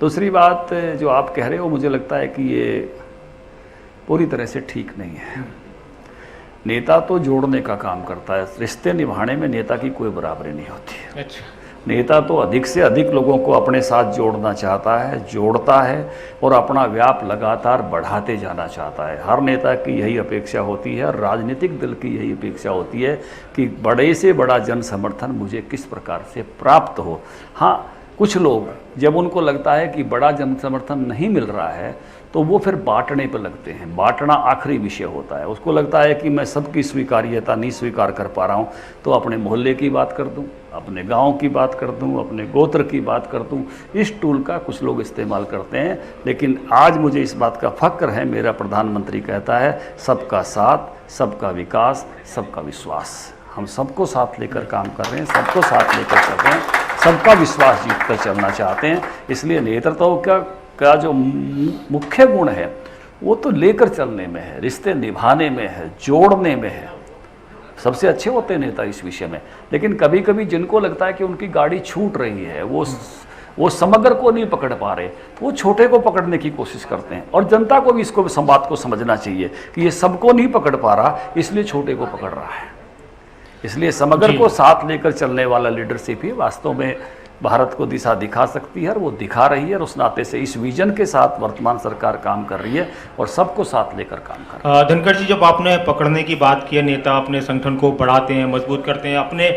दूसरी बात जो आप कह रहे हो, मुझे लगता है कि ये पूरी तरह से ठीक नहीं है। नेता तो जोड़ने का काम करता है, रिश्ते निभाने में नेता की कोई बराबरी नहीं होती है। अच्छा। नेता तो अधिक से अधिक लोगों को अपने साथ जोड़ना चाहता है, जोड़ता है, और अपना व्याप लगातार बढ़ाते जाना चाहता है। हर नेता की यही अपेक्षा होती है, और राजनीतिक दल की यही अपेक्षा होती है कि बड़े से बड़ा जन समर्थन मुझे किस प्रकार से प्राप्त हो। हाँ, कुछ लोग जब उनको लगता है कि बड़ा जन समर्थन नहीं मिल रहा है तो वो फिर बांटने पर लगते हैं। बांटना आखिरी विषय होता है। उसको लगता है कि मैं सबकी स्वीकार्यता नहीं स्वीकार कर पा रहा हूँ तो अपने मोहल्ले की बात कर दूँ, अपने गांव की बात कर दूँ, अपने गोत्र की बात कर दूँ। इस टूल का कुछ लोग इस्तेमाल करते हैं। लेकिन आज मुझे इस बात का फक्र है, मेरा प्रधानमंत्री कहता है सबका साथ, सबका विकास, सबका विश्वास। हम सबको साथ लेकर काम कर रहे हैं, सबको साथ लेकर चल रहे हैं, सबका विश्वास जीत कर चलना चाहते हैं। इसलिए नेतृत्व का जो मुख्य गुण है वो तो लेकर चलने में है, रिश्ते निभाने में है, जोड़ने में है। सबसे अच्छे होते हैं नेता इस विषय में। लेकिन कभी कभी जिनको लगता है कि उनकी गाड़ी छूट रही है, वो समग्र को नहीं पकड़ पा रहे, वो छोटे को पकड़ने की कोशिश करते हैं। और जनता को भी इसको संवाद को समझना चाहिए कि ये सबको नहीं पकड़ पा रहा, इसलिए छोटे को पकड़ रहा है। इसलिए समग्र को साथ लेकर चलने वाला लीडरशिप ही वास्तव में भारत को दिशा दिखा सकती है, और वो दिखा रही है। और उस नाते से इस विजन के साथ वर्तमान सरकार काम कर रही है और सबको साथ लेकर काम कर रही है। धनखड़ जी, जब आपने पकड़ने की बात की है, नेता अपने संगठन को बढ़ाते हैं, मजबूत करते हैं, अपने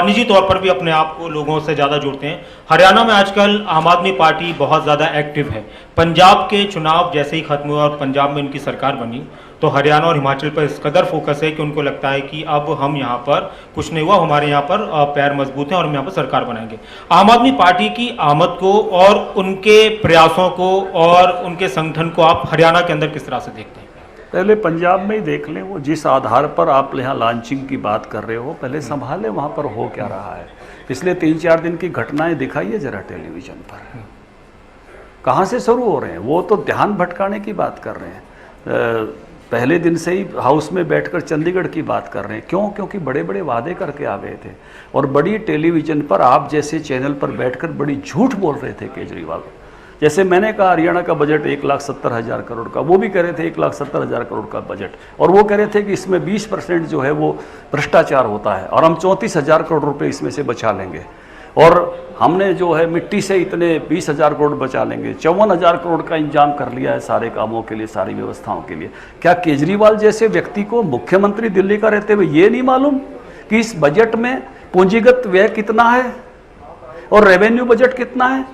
निजी तौर पर भी अपने आप को लोगों से ज़्यादा जोड़ते हैं। हरियाणा में आजकल आम आदमी पार्टी बहुत ज़्यादा एक्टिव है। पंजाब के चुनाव जैसे ही खत्म हुआ और पंजाब में इनकी सरकार बनी तो हरियाणा और हिमाचल पर इस कदर फोकस है कि उनको लगता है कि अब हम यहाँ पर कुछ नहीं हुआ, हमारे यहाँ पर पैर मजबूत हैं और हम यहाँ पर सरकार बनाएंगे। आम आदमी पार्टी की आमद को और उनके प्रयासों को और उनके संगठन को आप हरियाणा के अंदर किस तरह से देखते हैं? पहले पंजाब में ही देख लें, वो जिस आधार पर आप यहाँ लॉन्चिंग की बात कर रहे हो, पहले संभालें वहाँ पर हो क्या रहा है। पिछले 3-4 दिन की घटनाएं दिखाइए जरा टेलीविजन पर, कहाँ से शुरू हो रहे हैं। वो तो ध्यान भटकाने की बात कर रहे हैं, पहले दिन से ही हाउस में बैठकर चंडीगढ़ की बात कर रहे हैं। क्यों? क्योंकि बड़े बड़े वादे करके आ गए थे और बड़ी टेलीविजन पर आप जैसे चैनल पर बैठकर बड़ी झूठ बोल रहे थे केजरीवाल। जैसे मैंने कहा हरियाणा का बजट 1,70,000 करोड़ का, वो भी कह रहे थे 1,70,000 करोड़ का बजट, और वो कह रहे थे कि इसमें 20% जो है वो भ्रष्टाचार होता है और हम 34,000 करोड़ रुपये इसमें से बचा लेंगे। और हमने जो है मिट्टी से इतने 20,000 करोड़ बचा लेंगे। 54,000 करोड़ का इंतजाम कर लिया है सारे कामों के लिए, सारी व्यवस्थाओं के लिए। क्या केजरीवाल जैसे व्यक्ति को, मुख्यमंत्री दिल्ली का रहते हुए, ये नहीं मालूम कि इस बजट में पूंजीगत व्यय कितना है और रेवेन्यू बजट कितना है?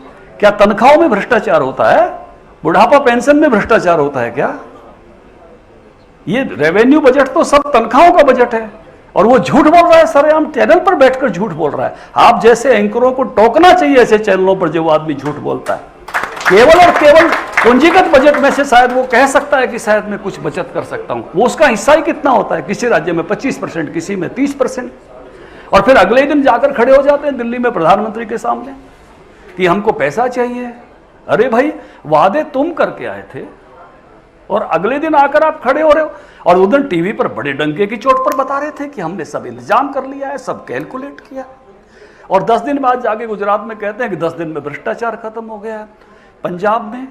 क्या तनख्वाहों में भ्रष्टाचार होता है? बुढ़ापा पेंशन में भ्रष्टाचार होता है क्या? ये रेवेन्यू बजट तो सब तनख्वाहों का बजट है और वो झूठ बोल रहा है, सरेआम चैनल पर बैठकर झूठ बोल रहा है। आप जैसे एंकरों को टोकना चाहिए ऐसे चैनलों पर जो आदमी झूठ बोलता है। केवल और केवल पूंजीगत बजट में से शायद वो कह सकता है कि शायद मैं कुछ बचत कर सकता हूं। वो उसका हिस्सा ही कितना होता है? किसी राज्य में 25%, किसी में 30%। और फिर अगले दिन जाकर खड़े हो जाते हैं दिल्ली में प्रधानमंत्री के सामने कि हमको पैसा चाहिए। अरे भाई, वादे तुम करके आए थे और अगले दिन आकर आप खड़े हो रहे हो और उधर टीवी पर बड़े डंके की चोट पर बता रहे थे कि हमने सब इंतजाम कर लिया है, सब कैलकुलेट किया, और 10 दिन बाद जाके गुजरात में कहते हैं कि 10 दिन में भ्रष्टाचार खत्म हो गया। पंजाब में,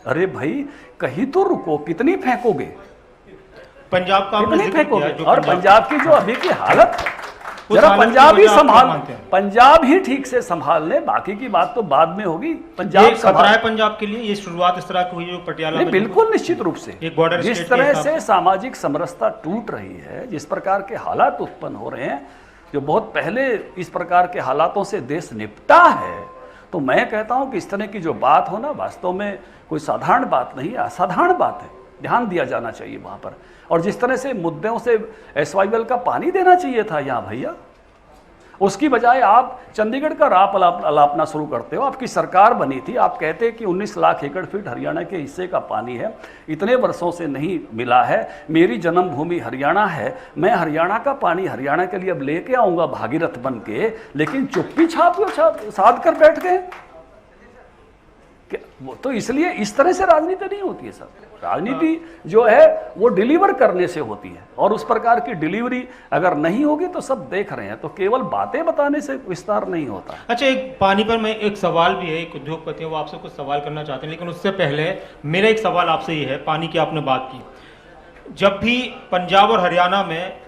अरे भाई कहीं तो रुको, कितनी फेंकोगे? पंजाब का कितनी फेंकोगे? और पंजाब की जो अभी की हालत, जरा पंजाब ही संभाल, पंजाब ही ठीक से संभाल ले, बाकी की बात तो बाद में होगी। पंजाब खतरा है पंजाब के लिए, ये शुरुआत इस तरह की हुई जो पटियाला में। बिल्कुल निश्चित रूप से एक बॉर्डर जिस तरह से सामाजिक समरसता टूट रही है, जिस प्रकार के हालात उत्पन्न हो रहे हैं, जो बहुत पहले इस प्रकार के हालातों से देश निपटा है, तो मैं कहता हूं कि इस तरह की जो बात हो ना, वास्तव में कोई साधारण बात नहीं, असाधारण बात है। ध्यान दिया जाना चाहिए वहां पर। और जिस तरह से मुद्दों से एसवाईएल का पानी देना चाहिए था यहाँ भैया, उसकी बजाय आप चंडीगढ़ का राप अलापना शुरू करते हो। आपकी सरकार बनी थी, आप कहते हैं कि 19 लाख एकड़ फीट हरियाणा के हिस्से का पानी है, इतने वर्षों से नहीं मिला है, मेरी जन्मभूमि हरियाणा है, मैं हरियाणा का पानी हरियाणा के लिए अब लेके आऊँगा भागीरथ बन के। लेकिन चुप्पी साध कर बैठ गए। तो इसलिए इस तरह से राजनीति नहीं होती है सर। राजनीति जो है वो डिलीवर करने से होती है, और उस प्रकार की डिलीवरी अगर नहीं होगी तो सब देख रहे हैं, तो केवल बातें बताने से विस्तार नहीं होता। अच्छा, एक पानी पर मैं एक सवाल भी है, एक उद्योगपति है, वो आपसे कुछ सवाल करना चाहते हैं, लेकिन उससे पहले मेरा एक सवाल आपसे ये है, पानी की आपने बात की, जब भी पंजाब और हरियाणा में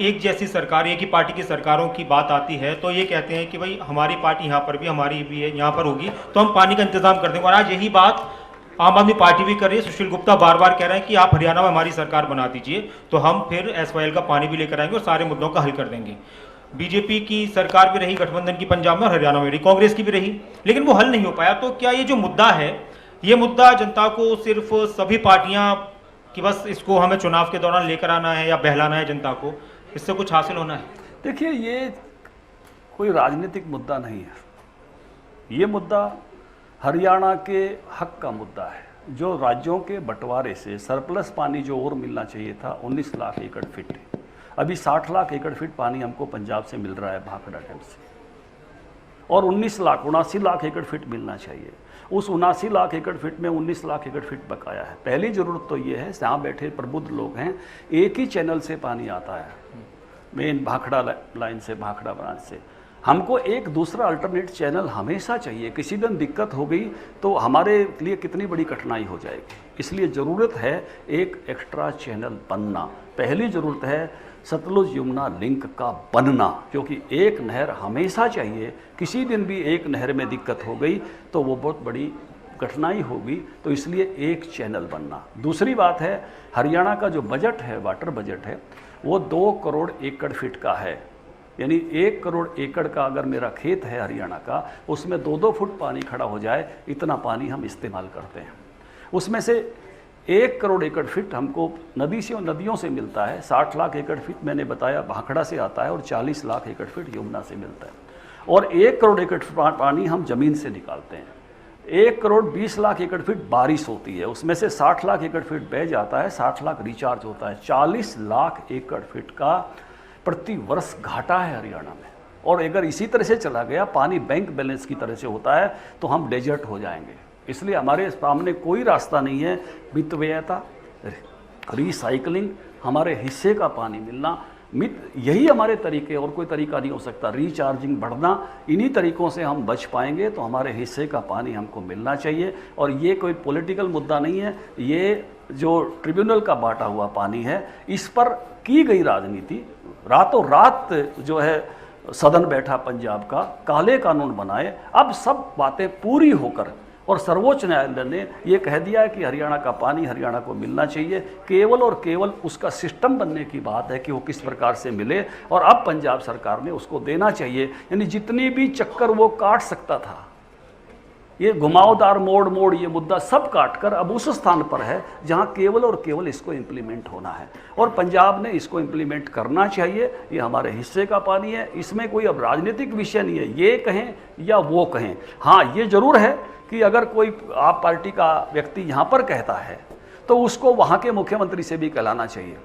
एक जैसी सरकार, एक ही पार्टी की सरकारों की बात आती है तो ये कहते हैं कि भाई हमारी पार्टी यहाँ पर भी, हमारी भी है, यहाँ पर होगी तो हम पानी का इंतजाम कर देंगे। और आज यही बात आम आदमी पार्टी भी कर रही है। सुशील गुप्ता बार बार कह रहे हैं कि आप हरियाणा में हमारी सरकार बना दीजिए तो हम फिर एसवाईएल का पानी भी लेकर आएंगे और सारे मुद्दों का हल कर देंगे। बीजेपी की सरकार भी रही गठबंधन की पंजाब में और हरियाणा में रही, कांग्रेस की भी रही, लेकिन वो हल नहीं हो पाया। तो क्या ये जो मुद्दा है, ये मुद्दा जनता को सिर्फ सभी पार्टियां कि बस इसको हमें चुनाव के दौरान लेकर आना है या बहलाना है जनता को, इससे कुछ हासिल होना है? देखिए, ये कोई राजनीतिक मुद्दा नहीं है। ये मुद्दा हरियाणा के हक का मुद्दा है। जो राज्यों के बंटवारे से सरप्लस पानी जो और मिलना चाहिए था 19 लाख एकड़ फीट, अभी 60 लाख एकड़ फीट पानी हमको पंजाब से मिल रहा है भाखड़ा डैम से, और 79 लाख एकड़ फीट मिलना चाहिए। उस 79 लाख एकड़ फीट में 19 लाख एकड़ फीट बकाया है। पहली ज़रूरत तो ये है, जहाँ बैठे प्रबुद्ध लोग हैं, एक ही चैनल से पानी आता है, मेन भाखड़ा लाइन से, भाखड़ा ब्रांच से। हमको एक दूसरा अल्टरनेट चैनल हमेशा चाहिए। किसी दिन दिक्कत हो गई तो हमारे लिए कितनी बड़ी कठिनाई हो जाएगी। इसलिए ज़रूरत है एक एक्स्ट्रा चैनल बनना। पहली ज़रूरत है सतलुज यमुना लिंक का बनना, क्योंकि एक नहर हमेशा चाहिए। किसी दिन भी एक नहर में दिक्कत हो गई तो वो बहुत बड़ी कठिनाई होगी, तो इसलिए एक चैनल बनना। दूसरी बात है, हरियाणा का जो बजट है, वाटर बजट है, वो 2 करोड़ एकड़ फीट का है। यानी 1 करोड़ एकड़ का अगर मेरा खेत है हरियाणा का, उसमें 2-2 फुट पानी खड़ा हो जाए, इतना पानी हम इस्तेमाल करते हैं। उसमें से 1 करोड़ एकड़ फीट हमको नदियों से मिलता है। 60 लाख एकड़ फीट मैंने बताया भाखड़ा से आता है, और 40 लाख एकड़ फीट यमुना से मिलता है। और 1 करोड़ एकड़ पानी हम ज़मीन से निकालते हैं। 1 करोड़ 20 लाख एकड़ फीट बारिश होती है, उसमें से 60 लाख एकड़ फीट बह जाता है, 60 लाख रिचार्ज होता है। 40 लाख एकड़ फीट का प्रति वर्ष घाटा है हरियाणा में। और अगर इसी तरह से चला गया, पानी बैंक बैलेंस की तरह से होता है, तो हम डेजर्ट हो जाएंगे। इसलिए हमारे सामने कोई रास्ता नहीं है। वित्तव्ययता, रिसाइकलिंग, हमारे हिस्से का पानी मिलना, यही हमारे तरीके, और कोई तरीका नहीं हो सकता। रिचार्जिंग बढ़ना, इन्हीं तरीकों से हम बच पाएंगे। तो हमारे हिस्से का पानी हमको मिलना चाहिए। और ये कोई पॉलिटिकल मुद्दा नहीं है। ये जो ट्रिब्यूनल का बांटा हुआ पानी है, इस पर की गई राजनीति, रातों रात जो है सदन बैठा पंजाब का, काले कानून बनाए। अब सब बातें पूरी होकर, और सर्वोच्च न्यायालय ने ये कह दिया है कि हरियाणा का पानी हरियाणा को मिलना चाहिए। केवल और केवल उसका सिस्टम बनने की बात है कि वो किस प्रकार से मिले, और अब पंजाब सरकार ने उसको देना चाहिए। यानी जितनी भी चक्कर वो काट सकता था, ये घुमावदार मोड़ ये मुद्दा सब काट कर अब उस स्थान पर है जहां केवल और केवल इसको इम्प्लीमेंट होना है। और पंजाब ने इसको इम्प्लीमेंट करना चाहिए। ये हमारे हिस्से का पानी है, इसमें कोई अब राजनीतिक विषय नहीं है, ये कहें या वो कहें। हाँ, ये जरूर है कि अगर कोई आप पार्टी का व्यक्ति यहाँ पर कहता है तो उसको वहाँ के मुख्यमंत्री से भी कहलाना चाहिए।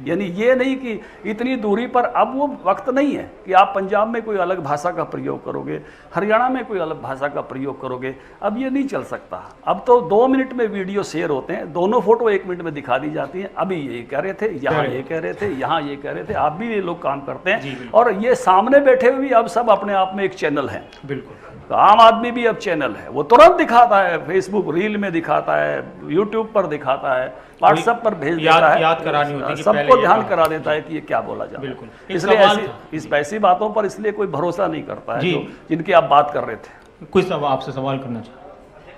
यानी ये नहीं कि इतनी दूरी पर, अब वो वक्त नहीं है कि आप पंजाब में कोई अलग भाषा का प्रयोग करोगे, हरियाणा में कोई अलग भाषा का प्रयोग करोगे। अब ये नहीं चल सकता। अब तो 2 मिनट में वीडियो शेयर होते हैं, दोनों फोटो 1 मिनट में दिखा दी जाती हैं। अभी ये कह रहे थे, यहाँ ये कह रहे थे, यहाँ ये कह रहे थे। आप भी ये लोग काम करते हैं, और ये सामने बैठे हुए भी अब सब अपने आप में एक चैनल है। बिल्कुल, तो आम आदमी भी अब चैनल है। वो तुरंत दिखाता है, फेसबुक रील में दिखाता है, यूट्यूब पर दिखाता है, व्हाट्सएप पर भेज देता है, याद करानी होती है कि सबको पहले ध्यान करा देता है कि ये क्या बोला जा रहा है। बिल्कुल। इसलिए ऐसी बातों पर इसलिए कोई भरोसा नहीं करता है, जिनकी आप बात कर रहे थे। कोई आपसे सवाल करना चाहिए?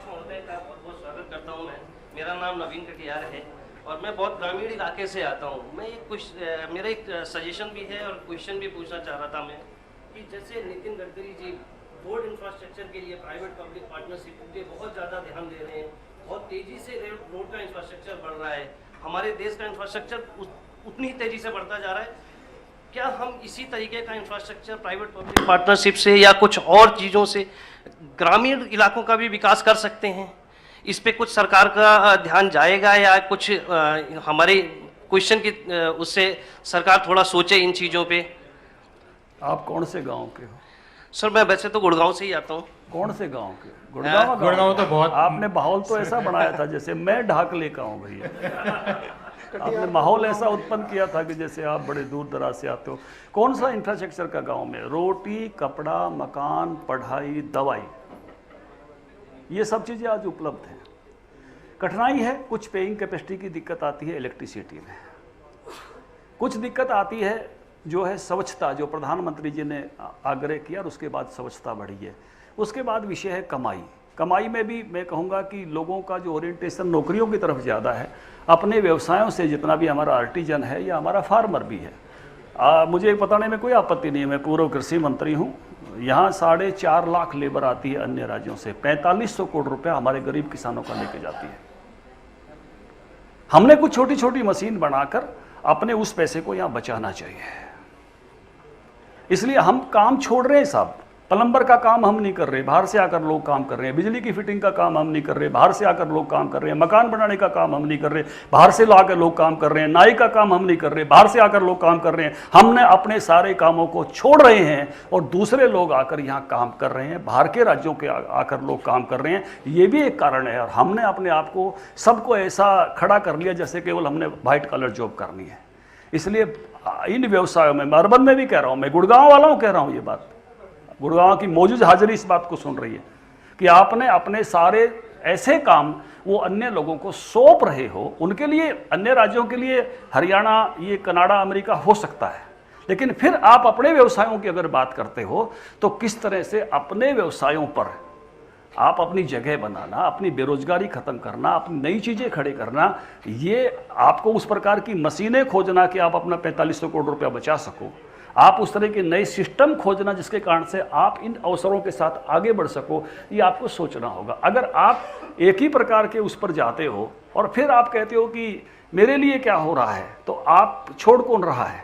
बहुत स्वागत करता हूँ मैं। मेरा नाम नवीन कटियार है और मैं बहुत ग्रामीण इलाके से आता हूँ। मैं मेरा एक सजेशन भी है और क्वेश्चन भी पूछना चाह रहा था मैं, कि जैसे नितिन गडकरी जी रोड इंफ्रास्ट्रक्चर के लिए प्राइवेट पब्लिक पार्टनरशिप पे बहुत ज़्यादा ध्यान दे रहे हैं, बहुत तेज़ी से रोड का इंफ्रास्ट्रक्चर बढ़ रहा है, हमारे देश का इंफ्रास्ट्रक्चर उतनी ही तेज़ी से बढ़ता जा रहा है। क्या हम इसी तरीके का इंफ्रास्ट्रक्चर प्राइवेट पब्लिक पार्टनरशिप से या कुछ और चीज़ों से ग्रामीण इलाकों का भी विकास कर सकते हैं? इस पे कुछ सरकार का ध्यान जाएगा, या कुछ हमारे क्वेश्चन की उससे सरकार थोड़ा सोचे इन चीज़ों पे? आप कौन से गांव के हो? सर मैं वैसे तो गुड़गांव से ही आता हूँ। कौन से गांव के? गुड़गांव तो बहुत, आपने माहौल तो ऐसा बनाया था जैसे मैं ढाकले का हूँ भैया। आपने माहौल ऐसा उत्पन्न किया था कि जैसे आप बड़े दूर दराज से आते हो। कौन सा इंफ्रास्ट्रक्चर का गांव में? रोटी, कपड़ा, मकान, पढ़ाई, दवाई, ये सब चीज़ें आज उपलब्ध हैं। कठिनाई है, कुछ पेइंग कैपेसिटी की दिक्कत आती है इलेक्ट्रिसिटी में, कुछ दिक्कत आती है जो है स्वच्छता, जो प्रधानमंत्री जी ने आग्रह किया और उसके बाद स्वच्छता बढ़ी है। उसके बाद विषय है कमाई। कमाई में भी मैं कहूँगा कि लोगों का जो ओरिएंटेशन नौकरियों की तरफ ज़्यादा है, अपने व्यवसायों से, जितना भी हमारा आर्टिजन है या हमारा फार्मर भी है, मुझे बताने में कोई आपत्ति नहीं है, मैं पूर्व कृषि मंत्री हूँ। यहाँ 4.5 लाख लेबर आती है अन्य राज्यों से, 4500 करोड़ रुपया हमारे गरीब किसानों का लेके जाती है। हमने कुछ छोटी छोटी मशीन बनाकर अपने उस पैसे को यहाँ बचाना चाहिए, इसलिए हम काम छोड़ रहे हैं साहब। प्लम्बर का काम हम नहीं कर रहे, बाहर से आकर लोग काम कर रहे हैं। बिजली की फिटिंग का काम हम नहीं कर रहे, बाहर से आकर लोग काम कर रहे हैं। मकान बनाने का काम हम नहीं कर रहे, बाहर से आकर लोग काम कर रहे हैं। नाई का काम हम नहीं कर रहे, बाहर से आकर लोग काम कर रहे हैं। हमने अपने सारे कामों को छोड़ रहे हैं और दूसरे लोग आकर यहाँ काम कर रहे हैं, बाहर के राज्यों के आकर लोग काम कर रहे हैं। ये भी एक कारण है। और हमने अपने आप को सबको ऐसा खड़ा कर लिया जैसे केवल हमने वाइट कलर जॉब करनी है। इसलिए इन व्यवसायों में, मैं अर्बन में भी कह रहा हूँ, मैं गुड़गांव वाला हूँ, कह रहा हूँ ये बात, गुड़गांव की मौजूद हाजिरी इस बात को सुन रही है कि आपने अपने सारे ऐसे काम वो अन्य लोगों को सौंप रहे हो। उनके लिए, अन्य राज्यों के लिए हरियाणा, ये कनाडा, अमेरिका हो सकता है, लेकिन फिर आप अपने व्यवसायों की अगर बात करते हो तो किस तरह से अपने व्यवसायों पर आप अपनी जगह बनाना, अपनी बेरोजगारी खत्म करना, अपनी नई चीज़ें खड़े करना, ये आपको उस प्रकार की मशीनें खोजना कि आप अपना 4500 करोड़ रुपया बचा सको। आप उस तरह के नए सिस्टम खोजना जिसके कारण से आप इन अवसरों के साथ आगे बढ़ सको, ये आपको सोचना होगा। अगर आप एक ही प्रकार के उस पर जाते हो और फिर आप कहते हो कि मेरे लिए क्या हो रहा है, तो आप छोड़ कौन रहा है।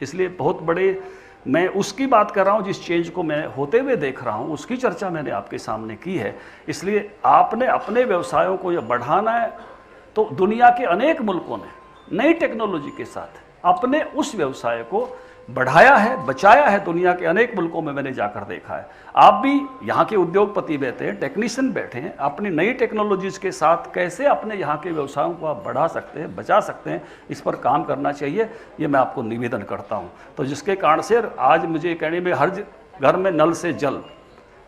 इसलिए बहुत बड़े, मैं उसकी बात कर रहा हूँ जिस चेंज को मैं होते हुए देख रहा हूँ, उसकी चर्चा मैंने आपके सामने की है। इसलिए आपने अपने व्यवसायों को यह बढ़ाना है, तो दुनिया के अनेक मुल्कों ने नई टेक्नोलॉजी के साथ अपने उस व्यवसाय को बढ़ाया है, बचाया है। दुनिया के अनेक मुल्कों में मैंने जाकर देखा है। आप भी, यहाँ के उद्योगपति बैठे हैं, टेक्नीशियन बैठे हैं, अपनी नई टेक्नोलॉजीज के साथ कैसे अपने यहाँ के व्यवसायों को आप बढ़ा सकते हैं, बचा सकते हैं, इस पर काम करना चाहिए। ये मैं आपको निवेदन करता हूँ। तो जिसके कारण से आज मुझे कहने में, हर घर में नल से जल,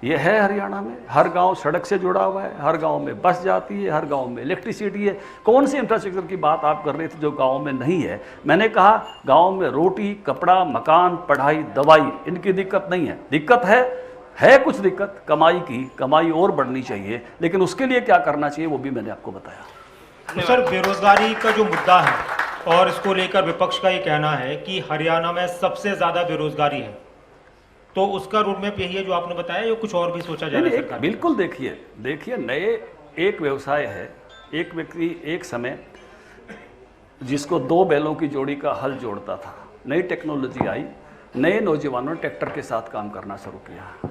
ये है हरियाणा में। हर गांव सड़क से जुड़ा हुआ है, हर गांव में बस जाती है, हर गांव में इलेक्ट्रिसिटी है। कौन सी इंफ्रास्ट्रक्चर की बात आप कर रहे थे जो गांव में नहीं है। मैंने कहा गांव में रोटी, कपड़ा, मकान, पढ़ाई, दवाई, इनकी दिक्कत नहीं है। दिक्कत है कुछ दिक्कत कमाई की, कमाई और बढ़नी चाहिए, लेकिन उसके लिए क्या करना चाहिए वो भी मैंने आपको बताया। तो सर, बेरोजगारी का जो मुद्दा है और इसको लेकर विपक्ष का ये कहना है कि हरियाणा में सबसे ज्यादा बेरोजगारी है, तो उसका रोड मैप यही है जो आपने बताया, या कुछ और भी सोचा जा रहा है? बिल्कुल, देखिए नए एक व्यवसाय है। एक व्यक्ति एक समय जिसको 2 बैलों की जोड़ी का हल जोड़ता था, नई टेक्नोलॉजी आई, नए नौजवानों ने ट्रैक्टर के साथ काम करना शुरू किया।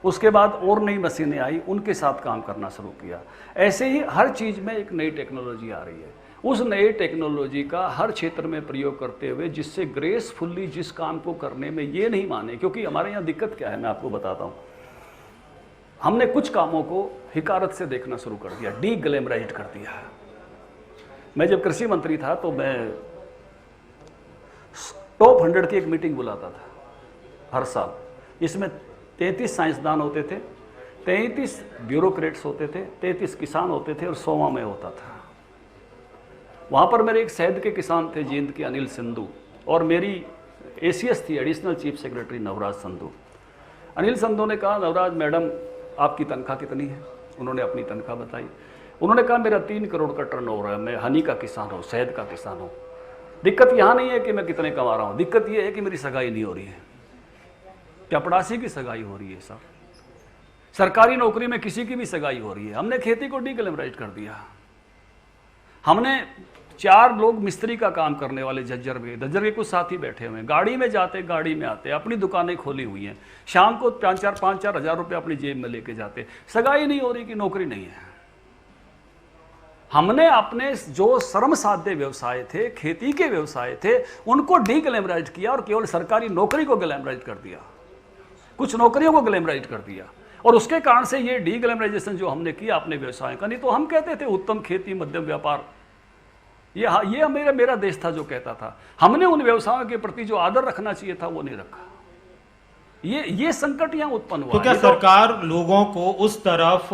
उसके बाद और नई मशीनें आई, उनके साथ काम करना शुरू किया। ऐसे ही हर चीज़ में एक नई टेक्नोलॉजी आ रही है। उस नई टेक्नोलॉजी का हर क्षेत्र में प्रयोग करते हुए जिससे ग्रेसफुल्ली जिस काम को करने में ये नहीं माने, क्योंकि हमारे यहाँ दिक्कत क्या है मैं आपको बताता हूँ। हमने कुछ कामों को हिकारत से देखना शुरू कर दिया, डी ग्लैमराइज कर दिया। मैं जब कृषि मंत्री था तो मैं टॉप 100 की एक मीटिंग बुलाता था हर साल। इसमें 33 साइंसदान होते थे, 33 ब्यूरोक्रेट्स होते थे, 33 किसान होते थे और 100वां मैं होता था। वहाँ पर मेरे एक शहद के किसान थे जींद के, अनिल संधू, और मेरी एसीएस थी, additional chief secretary Navraj Sandhu. Anil Sandhu ने कहा, नवराज मैडम आपकी तनख्वाह कितनी है? उन्होंने अपनी तनख्वाह बताई। उन्होंने कहा मेरा 3 करोड़ का टर्नओवर है, मैं हनी का किसान हूँ, शहद का किसान हूँ। दिक्कत यहाँ नहीं है कि मैं कितने कमा रहा हूँ, दिक्कत ये है कि मेरी सगाई नहीं हो रही है। चपड़ासी की सगाई हो रही है साहब, सरकारी नौकरी में किसी की भी सगाई हो रही है। हमने खेती को डीग्लैमराइज कर दिया। हमने 4 लोग मिस्त्री का काम करने वाले झज्जर के कुछ साथी बैठे हुए हैं, गाड़ी में जाते गाड़ी में आते, अपनी दुकानें खोली हुई हैं, शाम को 5-4 हज़ार रुपये अपनी जेब में लेके जाते। सगाई नहीं हो रही कि नौकरी नहीं है। हमने अपने जो श्रमसाध्य व्यवसाय थे, खेती के व्यवसाय थे, उनको डीग्लैमराइज किया और केवल सरकारी नौकरी को ग्लैमराइज कर दिया, कुछ नौकरियों को ग्लैमराइज कर दिया। और उसके कारण से ये डीग्लैमराइजेशन जो हमने किया अपने व्यवसाय का, नहीं तो हम कहते थे उत्तम खेती, मध्यम व्यापार, ये मेरा देश था जो कहता था। हमने उन व्यवसायों के प्रति जो आदर रखना चाहिए था वो नहीं रखा। ये संकट यहाँ उत्पन्न हुआ। तो क्या सरकार लोगों को उस तरफ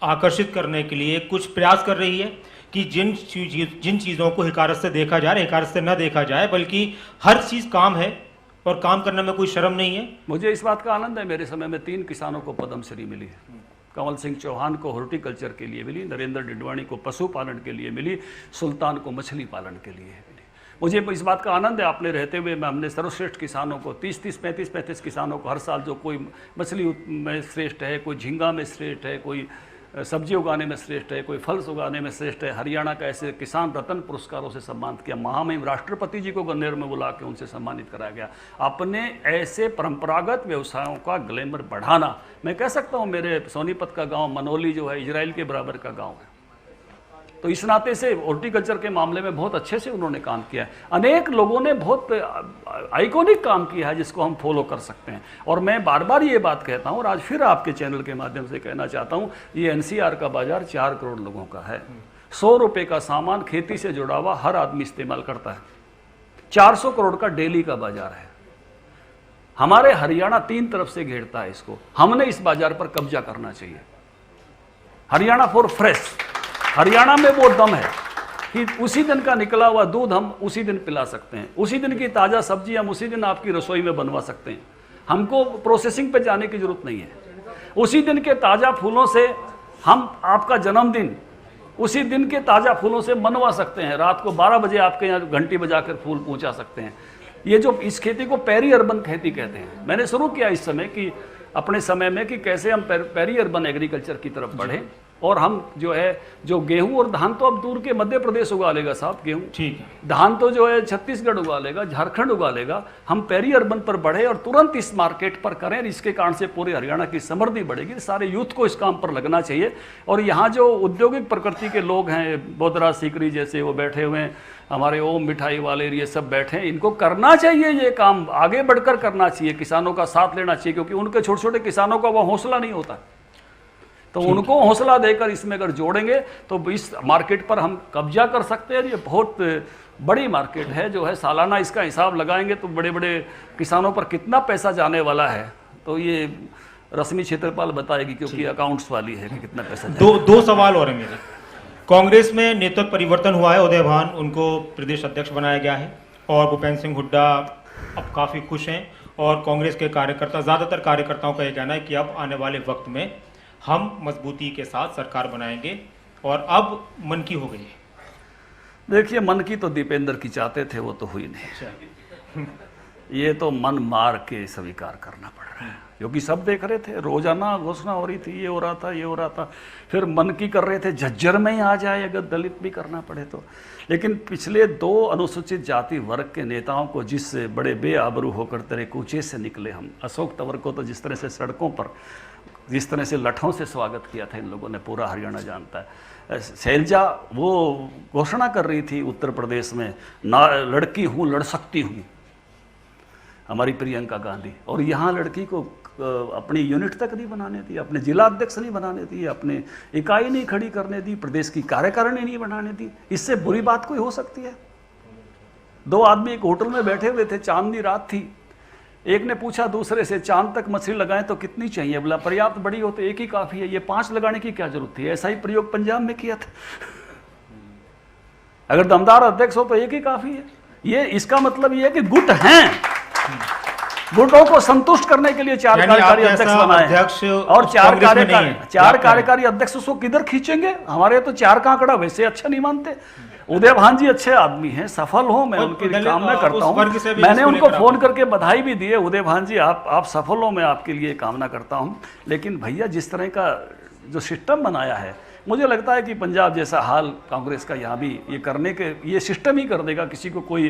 आकर्षित करने के लिए कुछ प्रयास कर रही है कि जिन चीज़ों को हिकारत से देखा जाए, हिकारत से न देखा जाए, बल्कि हर चीज़ काम है और काम करने में कोई शर्म नहीं है? मुझे इस बात का आनंद है, मेरे समय में 3 किसानों को पद्मश्री मिली है। कंवल सिंह चौहान को हॉर्टिकल्चर के लिए मिली, नरेंद्र डिडवाणी को पशुपालन के लिए मिली, सुल्तान को मछली पालन के लिए मिली। मुझे इस बात का आनंद है आपने रहते हुए मैं हमने सर्वश्रेष्ठ किसानों को 30-30, 35-35 किसानों को हर साल जो कोई मछली में श्रेष्ठ है, कोई झींगा में श्रेष्ठ है, कोई सब्जी उगाने में श्रेष्ठ है, कोई फल उगाने में श्रेष्ठ है, हरियाणा का ऐसे किसान रत्न पुरस्कारों से सम्मानित किया। महामहिम राष्ट्रपति जी को गन्नेर में बुला के उनसे सम्मानित कराया गया। अपने ऐसे परंपरागत व्यवसायों का ग्लैमर बढ़ाना, मैं कह सकता हूँ मेरे सोनीपत का गांव मनोली जो है इजराइल के बराबर का गांव है, तो इस नाते से हॉर्टिकल्चर के मामले में बहुत अच्छे से उन्होंने काम किया है। अनेक लोगों ने बहुत आइकॉनिक काम किया है जिसको हम फॉलो कर सकते हैं। और मैं बार बार ये बात कहता हूँ और आज फिर आपके चैनल के माध्यम से कहना चाहता हूँ, ये NCR का बाजार 4 करोड़ लोगों का है। 100 रुपये का सामान खेती से जुड़ा हुआ हर आदमी इस्तेमाल करता है। 400 करोड़ का डेली का बाजार है। हमारे हरियाणा 3 तरफ से घेरता है इसको। हमने इस बाजार पर कब्जा करना चाहिए। हरियाणा फॉर फ्रेश, हरियाणा में वो दम है कि उसी दिन का निकला हुआ दूध हम उसी दिन पिला सकते हैं, उसी दिन की ताज़ा सब्जी हम उसी दिन आपकी रसोई में बनवा सकते हैं। हमको प्रोसेसिंग पे जाने की जरूरत नहीं है। उसी दिन के ताज़ा फूलों से हम आपका जन्मदिन उसी दिन के ताज़ा फूलों से मनवा सकते हैं। रात को 12 बजे आपके यहाँ घंटी बजाकर फूल पहुँचा सकते हैं। ये जो इस खेती को पेरी अर्बन खेती कहते हैं। मैंने शुरू किया इस समय कि अपने समय में कि कैसे हम पेरी अर्बन एग्रीकल्चर की तरफ बढ़ें और हम जो है जो गेहूं और धान तो अब दूर के मध्य प्रदेश उगा लेगा साहब, गेहूं ठीक है, धान तो जो है छत्तीसगढ़ उगा लेगा, झारखंड उगा लेगा। हम पेरी अर्बन पर बढ़े और तुरंत इस मार्केट पर करें, इसके कारण से पूरे हरियाणा की समृद्धि बढ़ेगी। सारे यूथ को इस काम पर लगना चाहिए। और यहाँ जो औद्योगिक प्रकृति के लोग हैं, बोधरा सीकरी जैसे वो बैठे हुए हैं, हमारे ओम मिठाई वाले ये सब बैठे हैं, इनको करना चाहिए, ये काम आगे बढ़कर करना चाहिए, किसानों का साथ लेना चाहिए, क्योंकि उनके छोटे छोटे किसानों का वो हौसला नहीं होता। तो उनको हौसला देकर इसमें अगर जोड़ेंगे तो इस मार्केट पर हम कब्जा कर सकते हैं। ये बहुत बड़ी मार्केट है जो है, सालाना इसका हिसाब लगाएंगे तो बड़े बड़े किसानों पर कितना पैसा जाने वाला है, तो ये रश्मि क्षेत्रपाल बताएगी क्योंकि अकाउंट्स वाली है कि कितना पैसा दो सवाल और है मेरे। कांग्रेस में नेतृत्व परिवर्तन हुआ है, उदय भान उनको प्रदेश अध्यक्ष बनाया गया है और भूपेंद्र सिंह हुड्डा अब काफ़ी खुश हैं और कांग्रेस के कार्यकर्ता, ज़्यादातर कार्यकर्ताओं का ये कहना है कि अब आने वाले वक्त में हम मजबूती के साथ सरकार बनाएंगे और अब मन की हो गई है। देखिए, मन की तो दीपेंद्र की चाहते थे, वो तो हुई नहीं। ये तो मन मार के स्वीकार करना पड़ रहा है, क्योंकि सब देख रहे थे, रोजाना घोषणा हो रही थी, ये हो रहा था, ये हो रहा था। फिर मन की कर रहे थे झज्जर में ही आ जाए अगर दलित भी करना पड़े तो। लेकिन पिछले 2 अनुसूचित जाति वर्ग के नेताओं को जिस बड़े बेआबरू होकर तेरे कूचे से निकले हम, अशोक तंवर को तो जिस तरह से सड़कों पर जिस तरह से लठों से स्वागत किया था इन लोगों ने, पूरा हरियाणा जानता है। शैलजा वो घोषणा कर रही थी उत्तर प्रदेश में, ना लड़की हूँ लड़ सकती हूँ, हमारी प्रियंका गांधी, और यहाँ लड़की को अपनी यूनिट तक नहीं बनाने दी, अपने जिला अध्यक्ष नहीं बनाने दी, अपने इकाई नहीं खड़ी करने दी, प्रदेश की कार्यकारिणी नहीं बनाने दी। इससे बुरी बात कोई हो सकती है? 2 आदमी एक होटल में बैठे हुए थे, चांदनी रात थी, एक ने पूछा दूसरे से चांद तक मछली लगाएं तो कितनी चाहिए? बोला पर्याप्त बड़ी हो तो एक ही काफ़ी है, ये 5 लगाने की क्या जरूरत थी? ऐसा ही प्रयोग पंजाब में किया था। अगर दमदार अध्यक्ष हो तो एक ही काफ़ी है। ये इसका मतलब ये है कि गुट हैं, गुटों को संतुष्ट करने के लिए 4 कार्यकारी अध्यक्ष बनाए और 4 कार्यकारी अध्यक्ष उसको किधर खींचेंगे? हमारे तो 4 का आंकड़ा वैसे अच्छा नहीं मानते। उदय भान जी अच्छे आदमी हैं, सफल हो, मैं उनकी कामना करता हूं। मैंने उनको फोन करके बधाई भी दी है, उदय भान जी आप सफल हो, मैं आपके लिए कामना करता हूं। लेकिन भैया जिस तरह का जो सिस्टम बनाया है, मुझे लगता है कि पंजाब जैसा हाल कांग्रेस का यहाँ भी ये करने के, ये सिस्टम ही कर देगा, किसी को कोई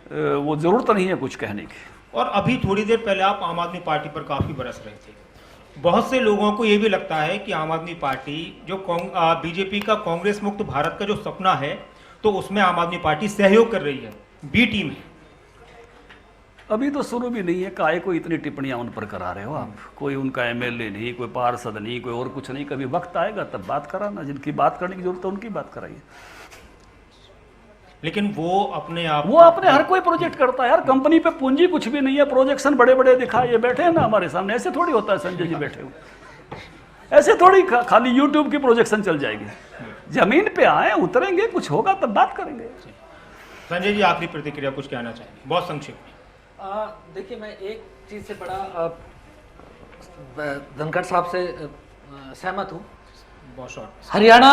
वो जरूरत नहीं है कुछ कहने की। और अभी थोड़ी देर पहले आप आम आदमी पार्टी पर काफ़ी बरस रहे थे। बहुत से लोगों को ये भी लगता है कि आम आदमी पार्टी जो बीजेपी का कांग्रेस मुक्त भारत का जो सपना है, तो उसमें आम आदमी पार्टी सहयोग कर रही है, बी टीम है। अभी तो शुरू भी नहीं है, काहे को इतनी टिप्पणियां उन पर करा रहे हो आप? कोई उनका एमएलए नहीं, कोई पार्षद नहीं, कोई और कुछ नहीं। कभी वक्त आएगा तब बात कराना, जिनकी बात करने की जरूरत है उनकी बात कराइए। लेकिन वो अपने आप, वो अपने हर कोई प्रोजेक्ट करता है यार। कंपनी पे पूंजी कुछ भी नहीं है, प्रोजेक्शन बड़े बड़े दिखाए, ये बैठे हैं ना हमारे सामने, ऐसे थोड़ी होता है संजय जी बैठे हुए, ऐसे थोड़ी खाली यूट्यूब की प्रोजेक्शन चल जाएगी। जमीन पे आए, उतरेंगे, कुछ होगा तब बात करेंगे। संजय जी आखिरी प्रतिक्रिया कुछ कहना चाहेंगे, बहुत संक्षिप्त में? देखिए, मैं एक चीज से बड़ा धनखड़ साहब से सहमत हूँ। बहुत शॉर्ट। हरियाणा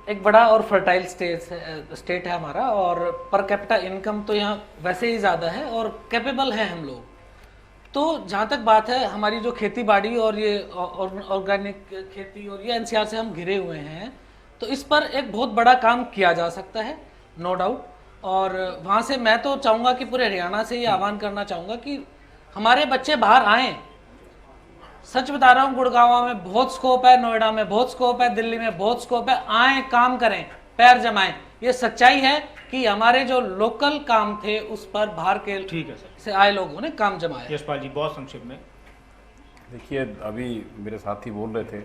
एक बड़ा और फर्टाइल स्टेट है हमारा, और पर कैपिटा इनकम तो यहाँ वैसे ही ज़्यादा है और कैपेबल है हम लोग। तो जहाँ तक बात है हमारी जो खेती बाड़ी और ये ऑर्गेनिक खेती और ये एनसीआर से हम घिरे हुए हैं, तो इस पर एक बहुत बड़ा काम किया जा सकता है, नो डाउट। और वहाँ से मैं तो चाहूँगा कि पूरे हरियाणा से ये आह्वान करना चाहूँगा कि हमारे बच्चे बाहर आएँ। सच बता रहा हूँ, गुड़गांव में बहुत स्कोप है, नोएडा में बहुत स्कोप है, दिल्ली में बहुत स्कोप है। आए, काम करें, पैर जमाएं। ये सच्चाई है कि हमारे जो लोकल काम थे उस पर बाहर के ठीक है सर, से आए लोगों ने काम जमाया। यशपाल जी बहुत संक्षिप्त में। देखिए, अभी मेरे साथी बोल रहे थे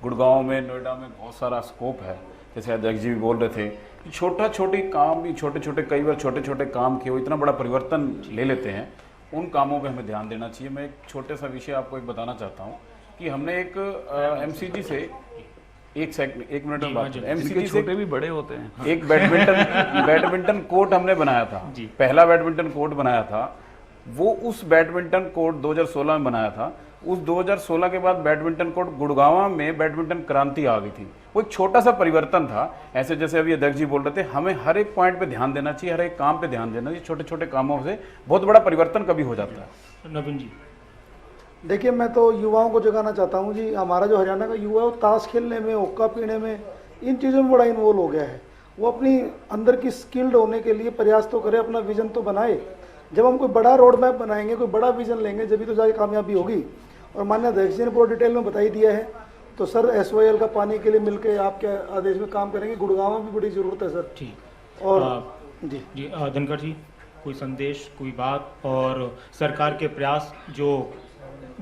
गुड़गांव में, नोएडा में बहुत सारा स्कोप है। जैसे अध्यक्ष जी भी बोल रहे थे कि छोटे काम भी, कई बार छोटे छोटे काम किए वो इतना बड़ा परिवर्तन ले लेते हैं। उन कामों पे हमें ध्यान देना चाहिए। मैं एक छोटे सा विषय आपको एक बताना चाहता हूँ कि हमने एक एमसीजी से एक मिनट में बात, एमसीजी से छोटे भी बड़े होते हैं। एक बैडमिंटन कोर्ट हमने बनाया था, पहला बैडमिंटन कोर्ट बनाया था। वो उस बैडमिंटन कोर्ट 2016 में बनाया था। उस 2016 के बाद बैडमिंटन कोर्ट गुड़गांव में बैडमिंटन क्रांति आ गई थी। वो एक छोटा सा परिवर्तन था। ऐसे जैसे अभी अध्यक्ष जी बोल रहे थे, हमें हर एक पॉइंट पे ध्यान देना चाहिए, हर एक काम पे ध्यान देना चाहिए। छोटे छोटे कामों से बहुत बड़ा परिवर्तन कभी हो जाता है। नवीन जी। देखिए, मैं तो युवाओं को जगाना चाहता हूँ जी। हमारा जो हरियाणा का युवा है वो ताश खेलने में, हुक्का पीने में, इन चीज़ों में बड़ा इन्वॉल्व हो गया है। वो अपनी अंदर की स्किल्ड होने के लिए प्रयास तो करे, अपना विजन तो बनाए। जब हम कोई बड़ा रोड मैप बनाएंगे, कोई बड़ा विजन लेंगे, जब भी तो जाके कामयाबी होगी। और माननीय अध्यक्ष जी ने पूरा डिटेल में बता ही दिया है। तो सर, SYL का पानी के लिए मिलकर आपके आदेश में काम करेंगे। गुड़गांव में भी बड़ी ज़रूरत है सर। ठीक। और जी धनखड़ जी, कोई संदेश, कोई बात, और सरकार के प्रयास जो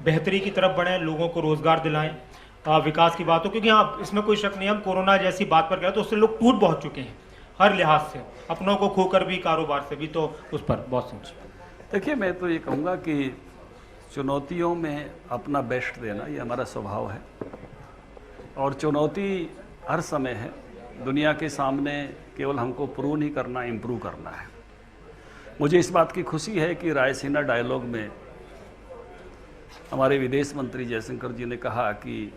बेहतरी की तरफ बढ़े, लोगों को रोजगार दिलाएं, विकास की बात हो, क्योंकि हाँ इसमें कोई शक नहीं, हम कोरोना जैसी बात पर गए तो उससे लोग टूट बहुत चुके हैं हर लिहाज से, अपनों को खोकर भी, कारोबार से भी। तो उस पर बहुत संक्षिप्त। देखिए, मैं तो ये कहूँगा कि चुनौतियों में अपना बेस्ट देना ये हमारा स्वभाव है, और चुनौती हर समय है। दुनिया के सामने केवल हमको प्रूव नहीं करना, इम्प्रूव करना है। मुझे इस बात की खुशी है कि रायसीना डायलॉग में हमारे विदेश मंत्री जयशंकर जी ने कहा कि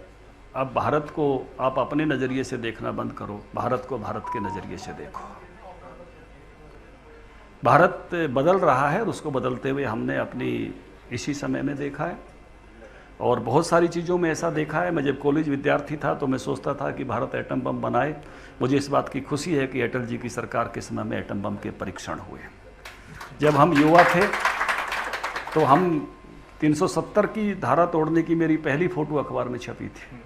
अब भारत को आप अपने नज़रिए से देखना बंद करो, भारत को भारत के नज़रिए से देखो। भारत बदल रहा है और उसको बदलते हुए हमने अपनी इसी समय में देखा है, और बहुत सारी चीज़ों में ऐसा देखा है। मैं जब कॉलेज विद्यार्थी था तो मैं सोचता था कि भारत एटम बम बनाए। मुझे इस बात की खुशी है कि अटल जी की सरकार के समय में एटम बम के परीक्षण हुए। जब हम युवा थे तो हम 370 की धारा तोड़ने की मेरी पहली फ़ोटो अखबार में छपी थी,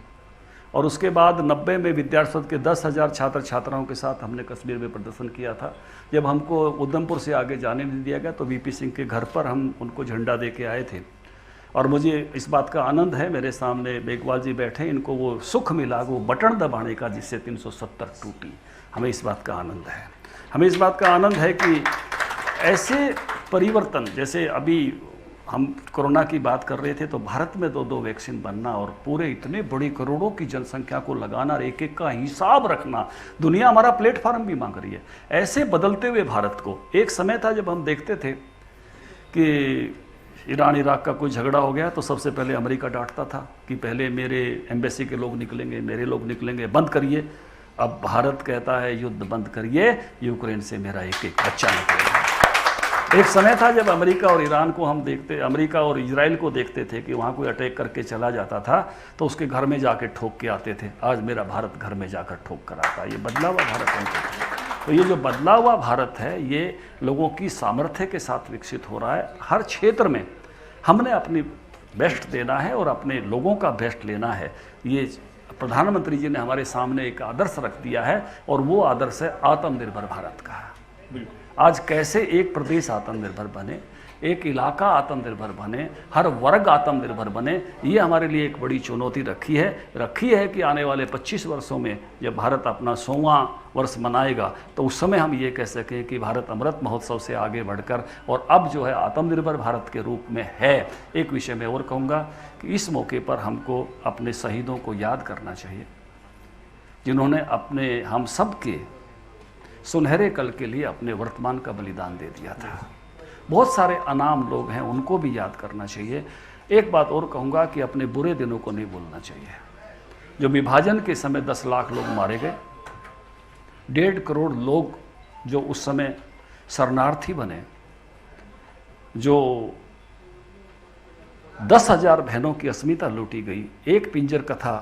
और उसके बाद 90 में विद्यार्थियों के 10,000 छात्र छात्राओं के साथ हमने कश्मीर में प्रदर्शन किया था। जब हमको उधमपुर से आगे जाने नहीं दिया गया तो VP सिंह के घर पर हम उनको झंडा दे के आए थे। और मुझे इस बात का आनंद है, मेरे सामने बेगवाल जी बैठे, इनको वो सुख मिला वो बटन दबाने का जिससे 370 टूटी। हमें इस बात का आनंद है। हमें इस बात का आनंद है कि ऐसे परिवर्तन, जैसे अभी हम कोरोना की बात कर रहे थे तो भारत में 2-2 वैक्सीन बनना और पूरे इतने बड़ी करोड़ों की जनसंख्या को लगाना और एक एक का हिसाब रखना, दुनिया हमारा प्लेटफॉर्म भी मांग रही है। ऐसे बदलते हुए भारत को, एक समय था जब हम देखते थे कि ईरान इराक का कोई झगड़ा हो गया तो सबसे पहले अमेरिका डांटता था कि पहले मेरे एम्बेसी के लोग निकलेंगे, मेरे लोग निकलेंगे, बंद करिए। अब भारत कहता है युद्ध बंद करिए, यूक्रेन से मेरा एक एक बच्चा निकलेगा। एक समय था जब अमेरिका और ईरान को हम देखते, अमेरिका और इजराइल को देखते थे कि वहाँ कोई अटैक करके चला जाता था तो उसके घर में जाके ठोक के आते थे। आज मेरा भारत घर में जाकर ठोक कर आता है। ये बदला हुआ भारत है। तो ये जो बदला हुआ भारत है ये लोगों की सामर्थ्य के साथ विकसित हो रहा है। हर क्षेत्र में हमने अपनी बेस्ट देना है और अपने लोगों का बेस्ट लेना है। ये प्रधानमंत्री जी ने हमारे सामने एक आदर्श रख दिया है और वो आदर्श है आत्मनिर्भर भारत का। आज कैसे एक प्रदेश आत्मनिर्भर बने, एक इलाका आत्मनिर्भर बने, हर वर्ग आत्मनिर्भर बने, ये हमारे लिए एक बड़ी चुनौती रखी है कि आने वाले 25 वर्षों में जब भारत अपना 100वां वर्ष मनाएगा तो उस समय हम ये कह सकें कि भारत अमृत महोत्सव से आगे बढ़कर और अब जो है आत्मनिर्भर भारत के रूप में है। एक विषय मैं और कहूँगा कि इस मौके पर हमको अपने शहीदों को याद करना चाहिए जिन्होंने अपने हम सब के सुनहरे कल के लिए अपने वर्तमान का बलिदान दे दिया था। बहुत सारे अनाम लोग हैं, उनको भी याद करना चाहिए। एक बात और कहूँगा कि अपने बुरे दिनों को नहीं भूलना चाहिए। जो विभाजन के समय 10 लाख लोग मारे गए, 1.5 करोड़ लोग जो उस समय शरणार्थी बने, जो 10,000 बहनों की अस्मिता लूटी गई। एक पिंजर कथा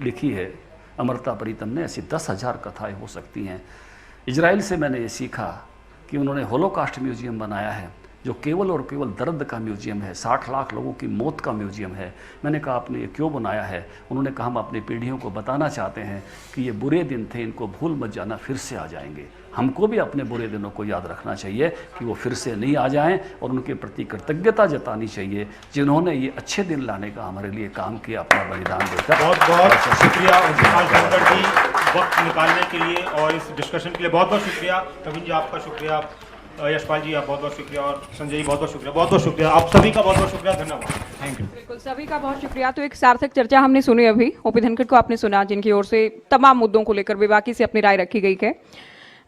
लिखी है अमृता प्रीतम ने, ऐसी 10,000 कथाएं हो सकती हैं। इजराइल से मैंने ये सीखा कि उन्होंने होलोकास्ट म्यूजियम बनाया है, जो केवल और केवल दर्द का म्यूजियम है, 60 लाख लोगों की मौत का म्यूजियम है। मैंने कहा आपने ये क्यों बनाया है? उन्होंने कहा हम अपनी पीढ़ियों को बताना चाहते हैं कि ये बुरे दिन थे, इनको भूल मत जाना, फिर से आ जाएंगे। हमको भी अपने बुरे दिनों को याद रखना चाहिए कि वो फिर से नहीं आ जाएं, और उनके प्रति कृतज्ञता जतानी चाहिए जिन्होंने ये अच्छे दिन लाने का हमारे लिए काम किया, अपना बलिदान देकर। बहुत बहुत शुक्रिया विशाल धनखड़ जी, वक्त निकालने के लिए और इस डिस्कशन के लिए बहुत बहुत शुक्रिया। नवीन जी आपका शुक्रिया, यशपाल जी आप बहुत बहुत शुक्रिया, और संजय जी बहुत बहुत शुक्रिया, बहुत बहुत शुक्रिया। आप सभी का बहुत बहुत शुक्रिया, धन्यवाद, थैंक यू। बिल्कुल, सभी का बहुत शुक्रिया। तो एक सार्थक चर्चा हमने सुनी अभी, ओपी धनखड़ को आपने सुना, जिनकी ओर से तमाम मुद्दों को लेकर बेबाकी से अपनी राय रखी गई है।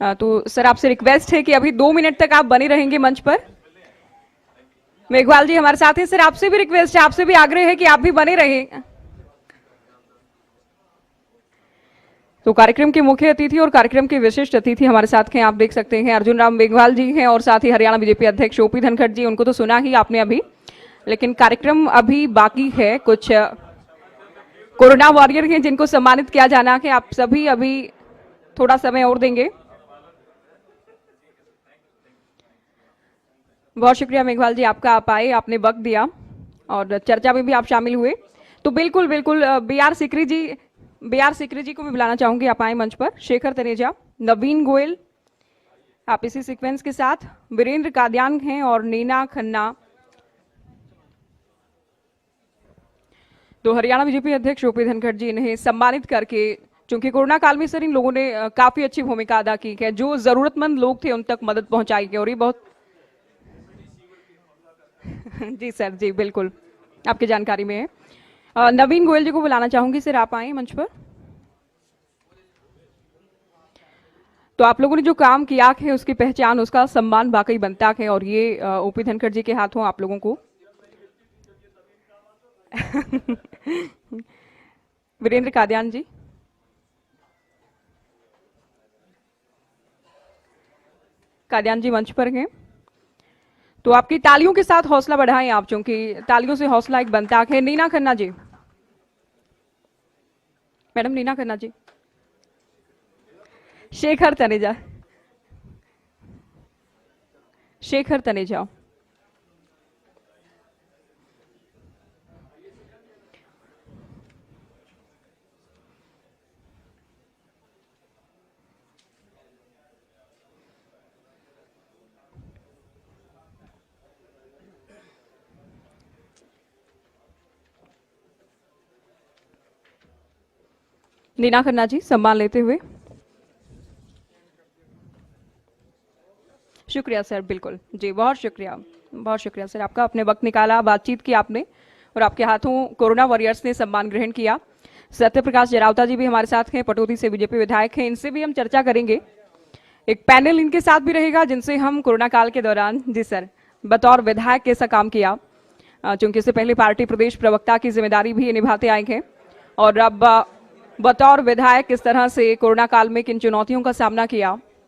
तो सर आपसे रिक्वेस्ट है कि अभी 2 मिनट तक आप बने रहेंगे मंच पर। मेघवाल जी हमारे साथ हैं, सर आपसे भी रिक्वेस्ट है, आपसे भी आग्रह है कि आप भी बने रहें। तो कार्यक्रम के मुख्य अतिथि और कार्यक्रम के विशिष्ट अतिथि हमारे साथ हैं, आप देख सकते हैं अर्जुन राम मेघवाल जी हैं, और साथ ही हरियाणा बीजेपी अध्यक्ष ओपी धनखड़ जी। उनको तो सुना ही आपने अभी, लेकिन कार्यक्रम अभी बाकी है। कुछ कोरोना वॉरियर हैं जिनको सम्मानित किया जाना है। आप सभी अभी थोड़ा समय और देंगे। बहुत शुक्रिया मेघवाल जी आपका, आप आए, आपने वक्त दिया और चर्चा में भी आप शामिल हुए। तो बिल्कुल बिल्कुल बी आर सिकरी जी को भी बुलाना चाहूंगी, आप आए मंच पर। शेखर तनेजा, नवीन गोयल, आप इसी सीक्वेंस के साथ, वीरेंद्र कादियान हैं और नीना खन्ना। तो हरियाणा बीजेपी अध्यक्ष ओपी धनखड़ जी इन्हें सम्मानित करके, चूंकि कोरोना काल में सर इन लोगों ने काफी अच्छी भूमिका अदा की है, जो जरूरतमंद लोग थे उन तक मदद पहुंचाई है, और ये बहुत जी सर, जी बिल्कुल आपकी जानकारी में है। नवीन गोयल जी को बुलाना चाहूंगी, सर आप आए मंच पर। तो आप लोगों ने जो काम किया है उसकी पहचान, उसका सम्मान वाकई बनता है, और ये ओपी धनखड़ जी के हाथों आप लोगों को वीरेंद्र कादियान जी, कादियान जी मंच पर हैं। तो आपकी तालियों के साथ हौसला बढ़ाएं आप, चूंकि तालियों से हौसला एक बनता है। नीना खन्ना जी, मैडम नीना खन्ना जी। शेखर तनेजा, शेखर तनेजा, नीना खन्ना जी सम्मान लेते हुए। शुक्रिया सर, बिल्कुल जी, बहुत शुक्रिया सर आपका, अपने वक्त निकाला, बातचीत की आपने, और आपके हाथों कोरोना वॉरियर्स ने सम्मान ग्रहण किया। सत्य प्रकाश जरावता जी भी हमारे साथ हैं, पटौदी से बीजेपी विधायक हैं, इनसे भी हम चर्चा करेंगे। एक पैनल इनके साथ भी रहेगा जिनसे हम कोरोना काल के दौरान, जी सर, बतौर विधायक कैसा काम किया, चूंकि इससे पहले पार्टी प्रदेश प्रवक्ता की जिम्मेदारी भी निभाते आए हैं, और अब बतौर विधायक किस तरह से कोरोना काल में किन चुनौतियों का सामना किया,